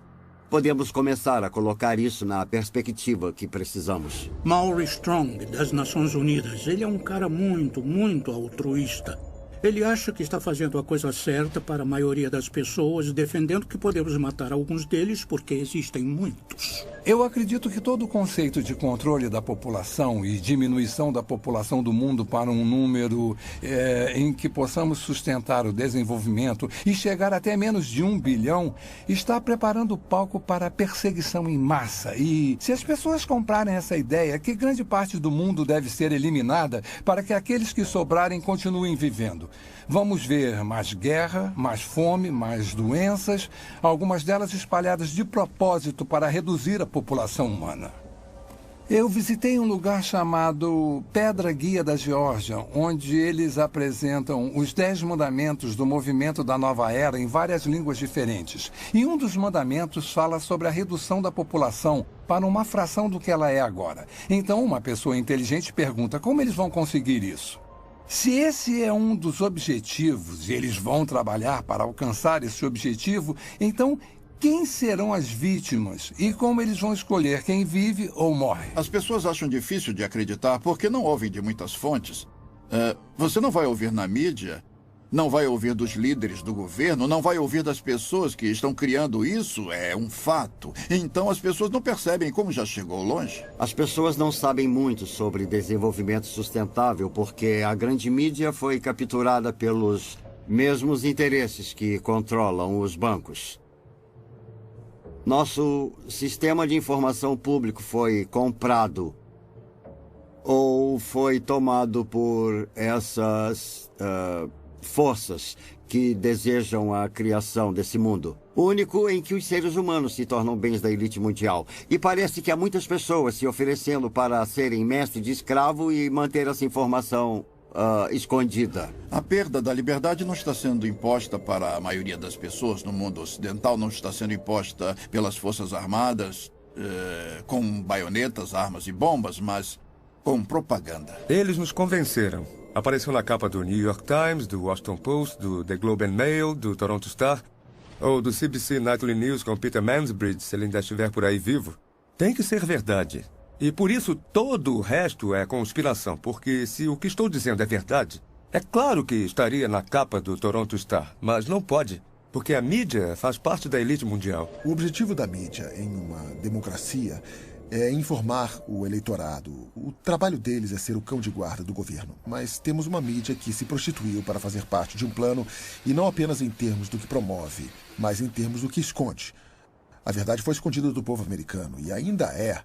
Speaker 18: podemos começar a colocar isso na perspectiva que precisamos.
Speaker 14: Maury Strong, das Nações Unidas, ele é um cara muito altruísta. Ele acha que está fazendo a coisa certa para a maioria das pessoas, defendendo que podemos matar alguns deles porque existem muitos.
Speaker 19: Eu acredito que todo o conceito de controle da população e diminuição da população do mundo para um número em que possamos sustentar o desenvolvimento e chegar até menos de 1 bilhão está preparando o palco para a perseguição em massa. E se as pessoas comprarem essa ideia, que grande parte do mundo deve ser eliminada para que aqueles que sobrarem continuem vivendo. Vamos ver mais guerra, mais fome, mais doenças, algumas delas espalhadas de propósito para reduzir a população humana. Eu visitei um lugar chamado Pedra Guia da Geórgia, onde eles apresentam os 10 mandamentos do movimento da Nova Era em várias línguas diferentes. E um dos mandamentos fala sobre a redução da população para uma fração do que ela é agora. Então, uma pessoa inteligente pergunta como eles vão conseguir isso. Se esse é um dos objetivos e eles vão trabalhar para alcançar esse objetivo, então quem serão as vítimas e como eles vão escolher quem vive ou morre?
Speaker 5: As pessoas acham difícil de acreditar porque não ouvem de muitas fontes. Você não vai ouvir na mídia, não vai ouvir dos líderes do governo, não vai ouvir das pessoas que estão criando isso, é um fato. Então as pessoas não percebem como já chegou longe.
Speaker 18: As pessoas não sabem muito sobre desenvolvimento sustentável porque a grande mídia foi capturada pelos mesmos interesses que controlam os bancos. Nosso sistema de informação público foi comprado ou foi tomado por essas forças que desejam a criação desse mundo. Único em que os seres humanos se tornam bens da elite mundial. E parece que há muitas pessoas se oferecendo para serem mestre de escravo e manter essa informação escondida.
Speaker 5: A perda da liberdade não está sendo imposta para a maioria das pessoas no mundo ocidental, não está sendo imposta pelas Forças Armadas, com baionetas, armas e bombas, mas com propaganda.
Speaker 12: Eles nos convenceram. Apareceu na capa do New York Times, do Washington Post, do The Globe and Mail, do Toronto Star, ou do CBC Nightly News com Peter Mansbridge, se ele ainda estiver por aí vivo. Tem que ser verdade. E por isso todo o resto é conspiração, porque se o que estou dizendo é verdade, é claro que estaria na capa do Toronto Star, mas não pode, porque a mídia faz parte da elite mundial.
Speaker 4: O objetivo da mídia em uma democracia é informar o eleitorado. O trabalho deles é ser o cão de guarda do governo. Mas temos uma mídia que se prostituiu para fazer parte de um plano, e não apenas em termos do que promove, mas em termos do que esconde. A verdade foi escondida do povo americano, e ainda é.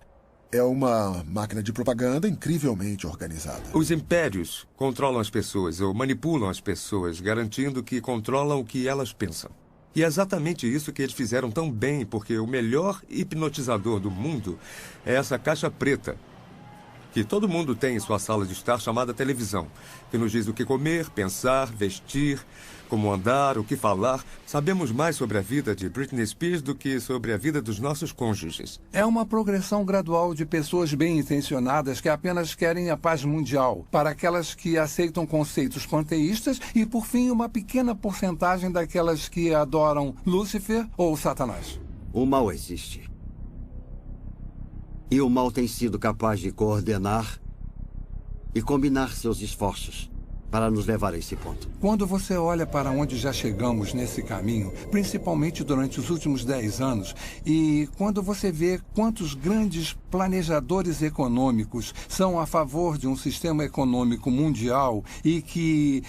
Speaker 4: É uma máquina de propaganda incrivelmente organizada.
Speaker 12: Os impérios controlam as pessoas ou manipulam as pessoas, garantindo que controlam o que elas pensam. E é exatamente isso que eles fizeram tão bem, porque o melhor hipnotizador do mundo é essa caixa preta, que todo mundo tem em sua sala de estar, chamada televisão, que nos diz o que comer, pensar, vestir, como andar, o que falar. Sabemos mais sobre a vida de Britney Spears do que sobre a vida dos nossos cônjuges.
Speaker 19: É uma progressão gradual de pessoas bem-intencionadas que apenas querem a paz mundial, para aquelas que aceitam conceitos panteístas e, por fim, uma pequena porcentagem daquelas que adoram Lúcifer ou Satanás.
Speaker 18: O mal existe. E o mal tem sido capaz de coordenar e combinar seus esforços para nos levar a esse ponto.
Speaker 19: Quando você olha para onde já chegamos nesse caminho, principalmente durante os últimos 10 anos, e quando você vê quantos grandes planejadores econômicos são a favor de um sistema econômico mundial e que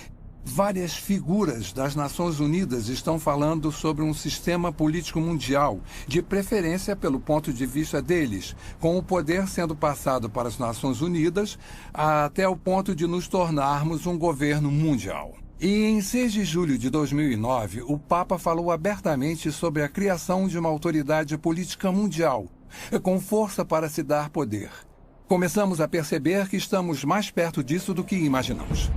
Speaker 19: várias figuras das Nações Unidas estão falando sobre um sistema político mundial, de preferência pelo ponto de vista deles, com o poder sendo passado para as Nações Unidas até o ponto de nos tornarmos um governo mundial. E em 6 de julho de 2009, o Papa falou abertamente sobre a criação de uma autoridade política mundial, com força para se dar poder. Começamos a perceber que estamos mais perto disso do que imaginamos.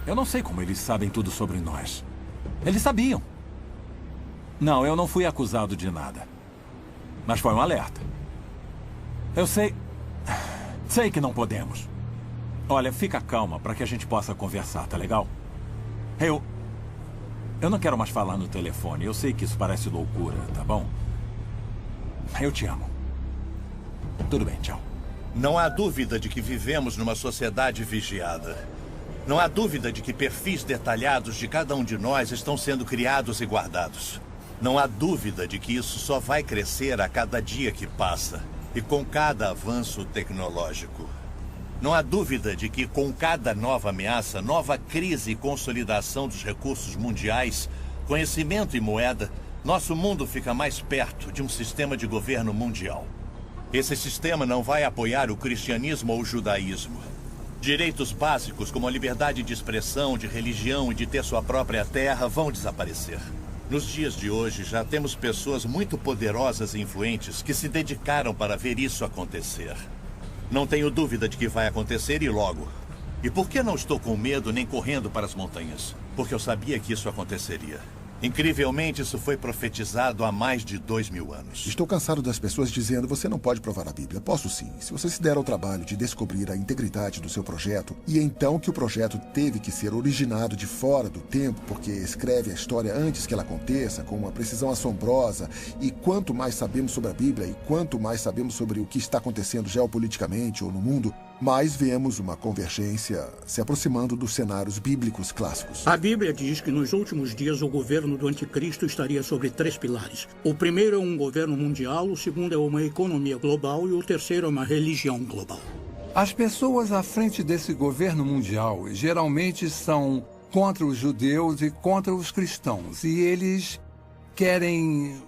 Speaker 11: Eu não sei como eles sabem tudo sobre nós. Eles sabiam. Não, eu não fui acusado de nada. Mas foi um alerta. Eu sei... Sei que não podemos. Olha, fica calma para que a gente possa conversar, tá legal? Eu não quero mais falar no telefone. Eu sei que isso parece loucura, tá bom? Eu te amo. Tudo bem, tchau.
Speaker 13: Não há dúvida de que vivemos numa sociedade vigiada. Não há dúvida de que perfis detalhados de cada um de nós estão sendo criados e guardados. Não há dúvida de que isso só vai crescer a cada dia que passa e com cada avanço tecnológico. Não há dúvida de que com cada nova ameaça, nova crise e consolidação dos recursos mundiais, conhecimento e moeda, nosso mundo fica mais perto de um sistema de governo mundial. Esse sistema não vai apoiar o cristianismo ou o judaísmo. Direitos básicos como a liberdade de expressão, de religião e de ter sua própria terra vão desaparecer. Nos dias de hoje, já temos pessoas muito poderosas e influentes que se dedicaram para ver isso acontecer. Não tenho dúvida de que vai acontecer e logo. E por que não estou com medo nem correndo para as montanhas? Porque eu sabia que isso aconteceria. Incrivelmente, isso foi profetizado há mais de 2000 anos.
Speaker 4: Estou cansado das pessoas dizendo: você não pode provar a Bíblia. Posso sim, se você se der ao trabalho de descobrir a integridade do seu projeto, e então que o projeto teve que ser originado de fora do tempo, porque escreve a história antes que ela aconteça, com uma precisão assombrosa, e quanto mais sabemos sobre a Bíblia, e quanto mais sabemos sobre o que está acontecendo geopoliticamente ou no mundo, mais vemos uma convergência se aproximando dos cenários bíblicos clássicos.
Speaker 14: A Bíblia diz que nos últimos dias o governo do anticristo estaria sobre 3 pilares. O primeiro é um governo mundial, o segundo é uma economia global e o terceiro é uma religião global.
Speaker 19: As pessoas à frente desse governo mundial geralmente são contra os judeus e contra os cristãos, e eles querem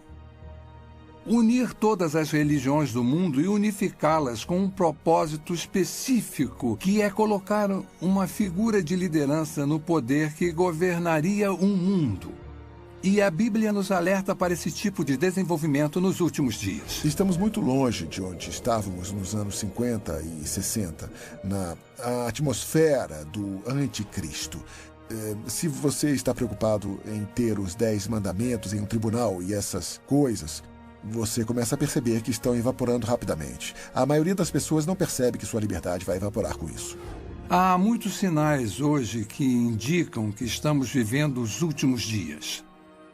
Speaker 19: unir todas as religiões do mundo e unificá-las com um propósito específico, que é colocar uma figura de liderança no poder que governaria um mundo. E a Bíblia nos alerta para esse tipo de desenvolvimento nos últimos dias.
Speaker 4: Estamos muito longe de onde estávamos nos anos 50 e 60, na atmosfera do anticristo. Se você está preocupado em ter os 10 mandamentos em um tribunal e essas coisas, você começa a perceber que estão evaporando rapidamente. A maioria das pessoas não percebe que sua liberdade vai evaporar com isso.
Speaker 19: Há muitos sinais hoje que indicam que estamos vivendo os últimos dias.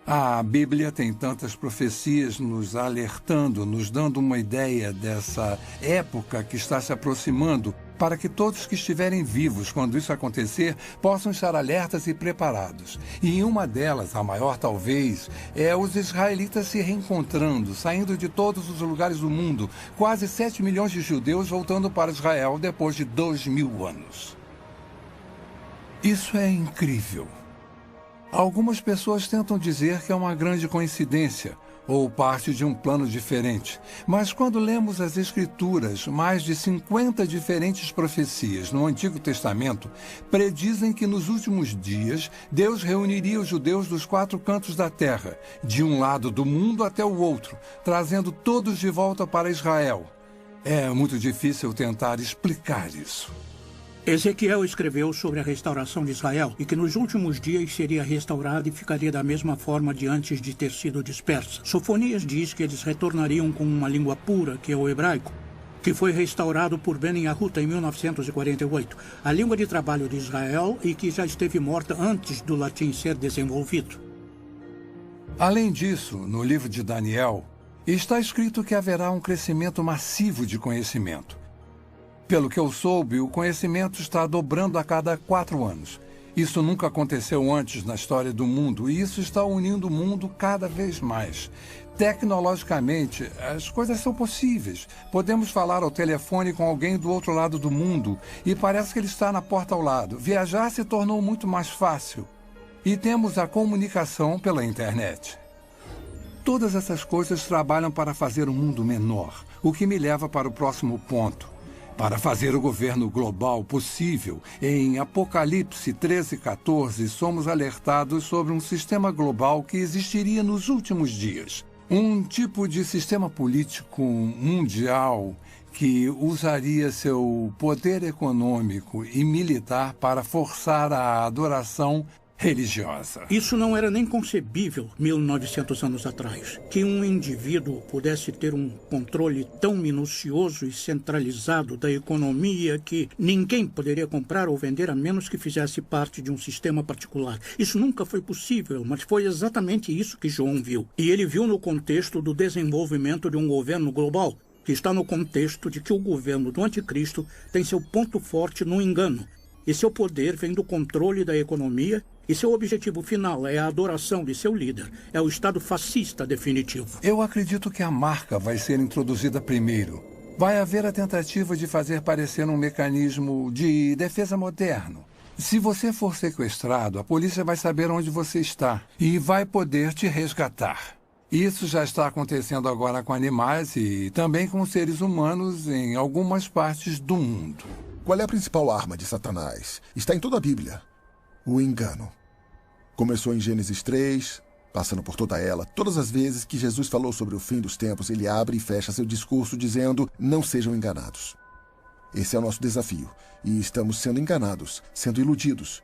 Speaker 19: A Bíblia tem tantas profecias nos alertando, nos dando uma ideia dessa época que está se aproximando, para que todos que estiverem vivos quando isso acontecer possam estar alertas e preparados. E uma delas, a maior talvez, é os israelitas se reencontrando, saindo de todos os lugares do mundo, quase 7 milhões de judeus voltando para Israel depois de 2000 anos. Isso é incrível. Algumas pessoas tentam dizer que é uma grande coincidência ou parte de um plano diferente. Mas quando lemos as Escrituras, mais de 50 diferentes profecias no Antigo Testamento predizem que nos últimos dias Deus reuniria os judeus dos 4 cantos da terra, de um lado do mundo até o outro, trazendo todos de volta para Israel. É muito difícil tentar explicar isso.
Speaker 14: Ezequiel escreveu sobre a restauração de Israel e que nos últimos dias seria restaurada e ficaria da mesma forma de antes de ter sido dispersa. Sofonias diz que eles retornariam com uma língua pura, que é o hebraico, que foi restaurado por Ben Yahuta em 1948, a língua de trabalho de Israel e que já esteve morta antes do latim ser desenvolvido.
Speaker 19: Além disso, no livro de Daniel, está escrito que haverá um crescimento massivo de conhecimento. Pelo que eu soube, o conhecimento está dobrando a cada 4 anos. Isso nunca aconteceu antes na história do mundo e isso está unindo o mundo cada vez mais. Tecnologicamente, as coisas são possíveis. Podemos falar ao telefone com alguém do outro lado do mundo e parece que ele está na porta ao lado. Viajar se tornou muito mais fácil. E temos a comunicação pela internet. Todas essas coisas trabalham para fazer o mundo menor, o que me leva para o próximo ponto. Para fazer o governo global possível, em Apocalipse 13:14, somos alertados sobre um sistema global que existiria nos últimos dias. Um tipo de sistema político mundial que usaria seu poder econômico e militar para forçar a adoração religiosa.
Speaker 14: Isso não era nem concebível 1900 anos atrás. Que um indivíduo pudesse ter um controle tão minucioso e centralizado da economia que ninguém poderia comprar ou vender a menos que fizesse parte de um sistema particular. Isso nunca foi possível, mas foi exatamente isso que João viu. E ele viu no contexto do desenvolvimento de um governo global, que está no contexto de que o governo do anticristo tem seu ponto forte no engano. E seu poder vem do controle da economia e seu objetivo final é a adoração de seu líder. É o Estado fascista definitivo.
Speaker 19: Eu acredito que a marca vai ser introduzida primeiro. Vai haver a tentativa de fazer parecer um mecanismo de defesa moderno. Se você for sequestrado, a polícia vai saber onde você está e vai poder te resgatar. Isso já está acontecendo agora com animais e também com seres humanos em algumas partes do mundo.
Speaker 4: Qual é a principal arma de Satanás? Está em toda a Bíblia. O engano. Começou em Gênesis 3, passando por toda ela. Todas as vezes que Jesus falou sobre o fim dos tempos, ele abre e fecha seu discurso dizendo: não sejam enganados. Esse é o nosso desafio. E estamos sendo enganados, sendo iludidos.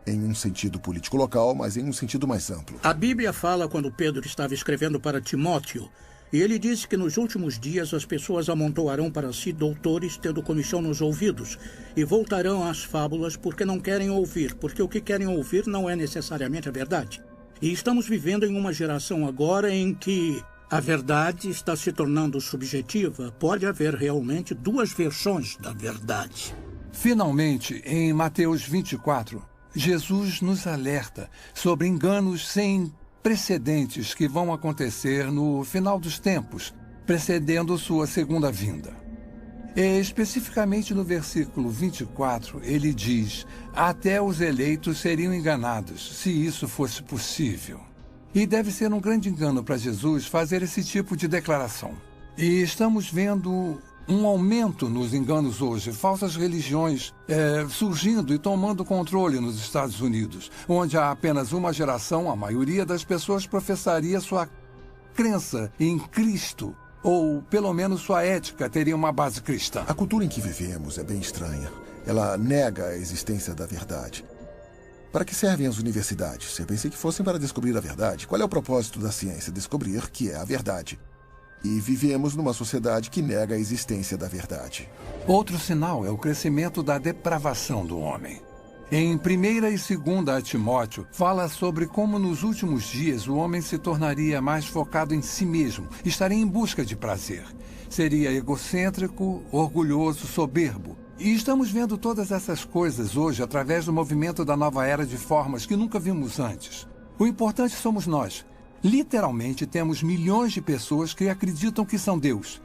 Speaker 4: Em um sentido político local, mas em um sentido mais amplo.
Speaker 14: A Bíblia fala quando Pedro estava escrevendo para Timóteo. E ele disse que nos últimos dias as pessoas amontoarão para si doutores tendo comichão nos ouvidos e voltarão às fábulas porque não querem ouvir, porque o que querem ouvir não é necessariamente a verdade. E estamos vivendo em uma geração agora em que a verdade está se tornando subjetiva. Pode haver realmente 2 versões da verdade.
Speaker 19: Finalmente, em Mateus 24, Jesus nos alerta sobre enganos sem precedentes que vão acontecer no final dos tempos, precedendo sua segunda vinda. E, especificamente no versículo 24, ele diz: até os eleitos seriam enganados, se isso fosse possível. E deve ser um grande engano para Jesus fazer esse tipo de declaração. E estamos vendo um aumento nos enganos hoje, falsas religiões surgindo e tomando controle nos Estados Unidos, onde há apenas uma geração, a maioria das pessoas professaria sua crença em Cristo, ou pelo menos sua ética teria uma base cristã.
Speaker 4: A cultura em que vivemos é bem estranha. Ela nega a existência da verdade. Para que servem as universidades? Eu pensei que fossem para descobrir a verdade. Qual é o propósito da ciência? Descobrir que é a verdade. E vivemos numa sociedade que nega a existência da verdade.
Speaker 19: Outro sinal é o crescimento da depravação do homem. Em 1ª e 2ª Timóteo, fala sobre como nos últimos dias o homem se tornaria mais focado em si mesmo, estaria em busca de prazer. Seria egocêntrico, orgulhoso, soberbo. E estamos vendo todas essas coisas hoje através do movimento da nova era de formas que nunca vimos antes. O importante somos nós. Literalmente temos milhões de pessoas que acreditam que são Deus.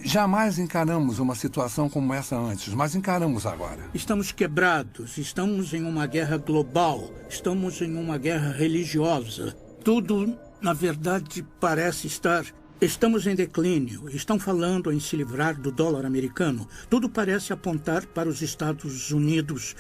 Speaker 19: Jamais encaramos uma situação como essa antes, mas encaramos agora.
Speaker 14: Estamos quebrados, estamos em uma guerra global, estamos em uma guerra religiosa. Tudo, na verdade, parece estar... Estamos em declínio, estão falando em se livrar do dólar americano. Tudo parece apontar para os Estados Unidos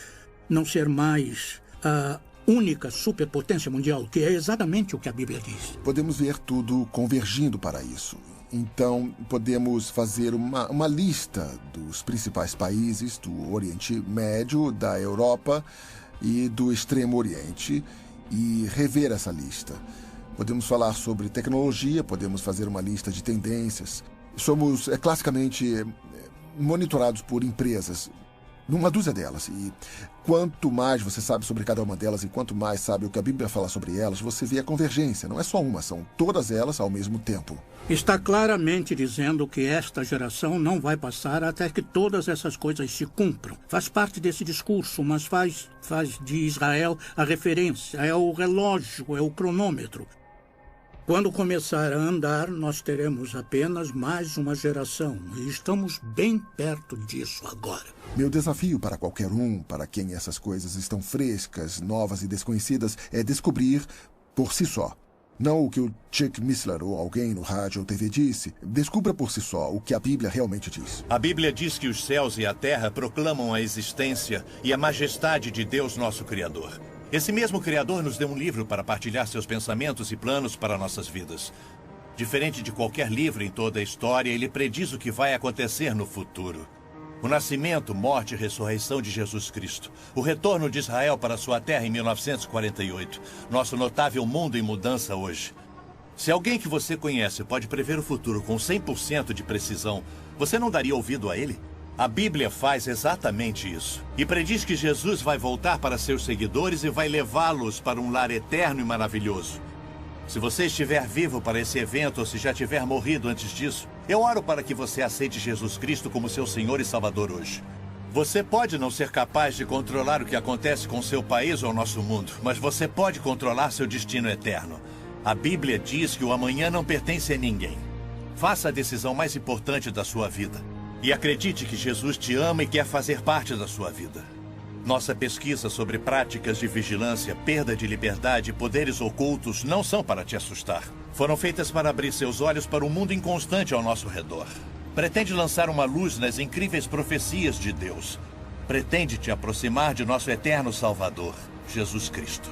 Speaker 14: não ser mais a única superpotência mundial, que é exatamente o que a Bíblia diz.
Speaker 4: Podemos ver tudo convergindo para isso. Então, podemos fazer uma lista dos principais países do Oriente Médio, da Europa e do Extremo Oriente e rever essa lista. Podemos falar sobre tecnologia, podemos fazer uma lista de tendências. Somos classicamente monitorados por empresas, uma dúzia delas. E quanto mais você sabe sobre cada uma delas e quanto mais sabe o que a Bíblia fala sobre elas, você vê a convergência. Não é só uma, são todas elas ao mesmo tempo.
Speaker 14: Está claramente dizendo que esta geração não vai passar até que todas essas coisas se cumpram. Faz parte desse discurso, mas faz de Israel a referência, é o relógio, é o cronômetro. Quando começar a andar, nós teremos apenas mais uma geração. E estamos bem perto disso agora.
Speaker 4: Meu desafio para qualquer um, para quem essas coisas estão frescas, novas e desconhecidas, é descobrir por si só. Não o que o Chuck Missler ou alguém no rádio ou TV disse. Descubra por si só o que a Bíblia realmente diz.
Speaker 13: A Bíblia diz que os céus e a terra proclamam a existência e a majestade de Deus, nosso Criador. Esse mesmo Criador nos deu um livro para partilhar seus pensamentos e planos para nossas vidas. Diferente de qualquer livro em toda a história, ele prediz o que vai acontecer no futuro. O nascimento, morte e ressurreição de Jesus Cristo. O retorno de Israel para sua terra em 1948. Nosso notável mundo em mudança hoje. Se alguém que você conhece pode prever o futuro com 100% de precisão, você não daria ouvido a ele? A Bíblia faz exatamente isso. E prediz que Jesus vai voltar para seus seguidores e vai levá-los para um lar eterno e maravilhoso. Se você estiver vivo para esse evento ou se já tiver morrido antes disso, eu oro para que você aceite Jesus Cristo como seu Senhor e Salvador hoje. Você pode não ser capaz de controlar o que acontece com seu país ou nosso mundo, mas você pode controlar seu destino eterno. A Bíblia diz que o amanhã não pertence a ninguém. Faça a decisão mais importante da sua vida. E acredite que Jesus te ama e quer fazer parte da sua vida. Nossa pesquisa sobre práticas de vigilância, perda de liberdade e poderes ocultos não são para te assustar. Foram feitas para abrir seus olhos para um mundo inconstante ao nosso redor. Pretende lançar uma luz nas incríveis profecias de Deus. Pretende te aproximar de nosso eterno Salvador, Jesus Cristo.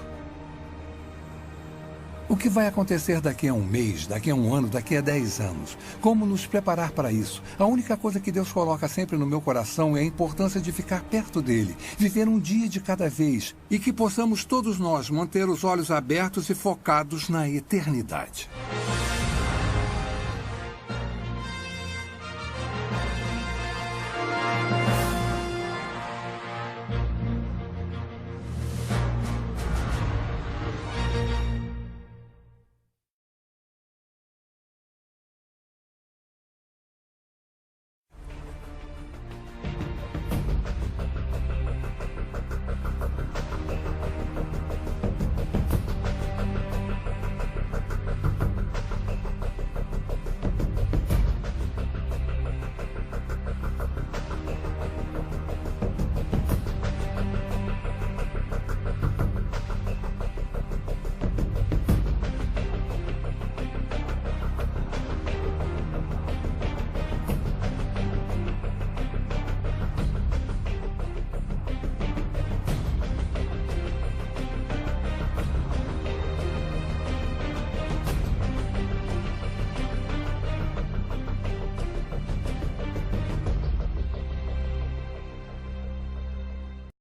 Speaker 19: O que vai acontecer daqui a um mês, daqui a um ano, daqui a 10 anos? Como nos preparar para isso? A única coisa que Deus coloca sempre no meu coração é a importância de ficar perto dele, viver um dia de cada vez e que possamos todos nós manter os olhos abertos e focados na eternidade.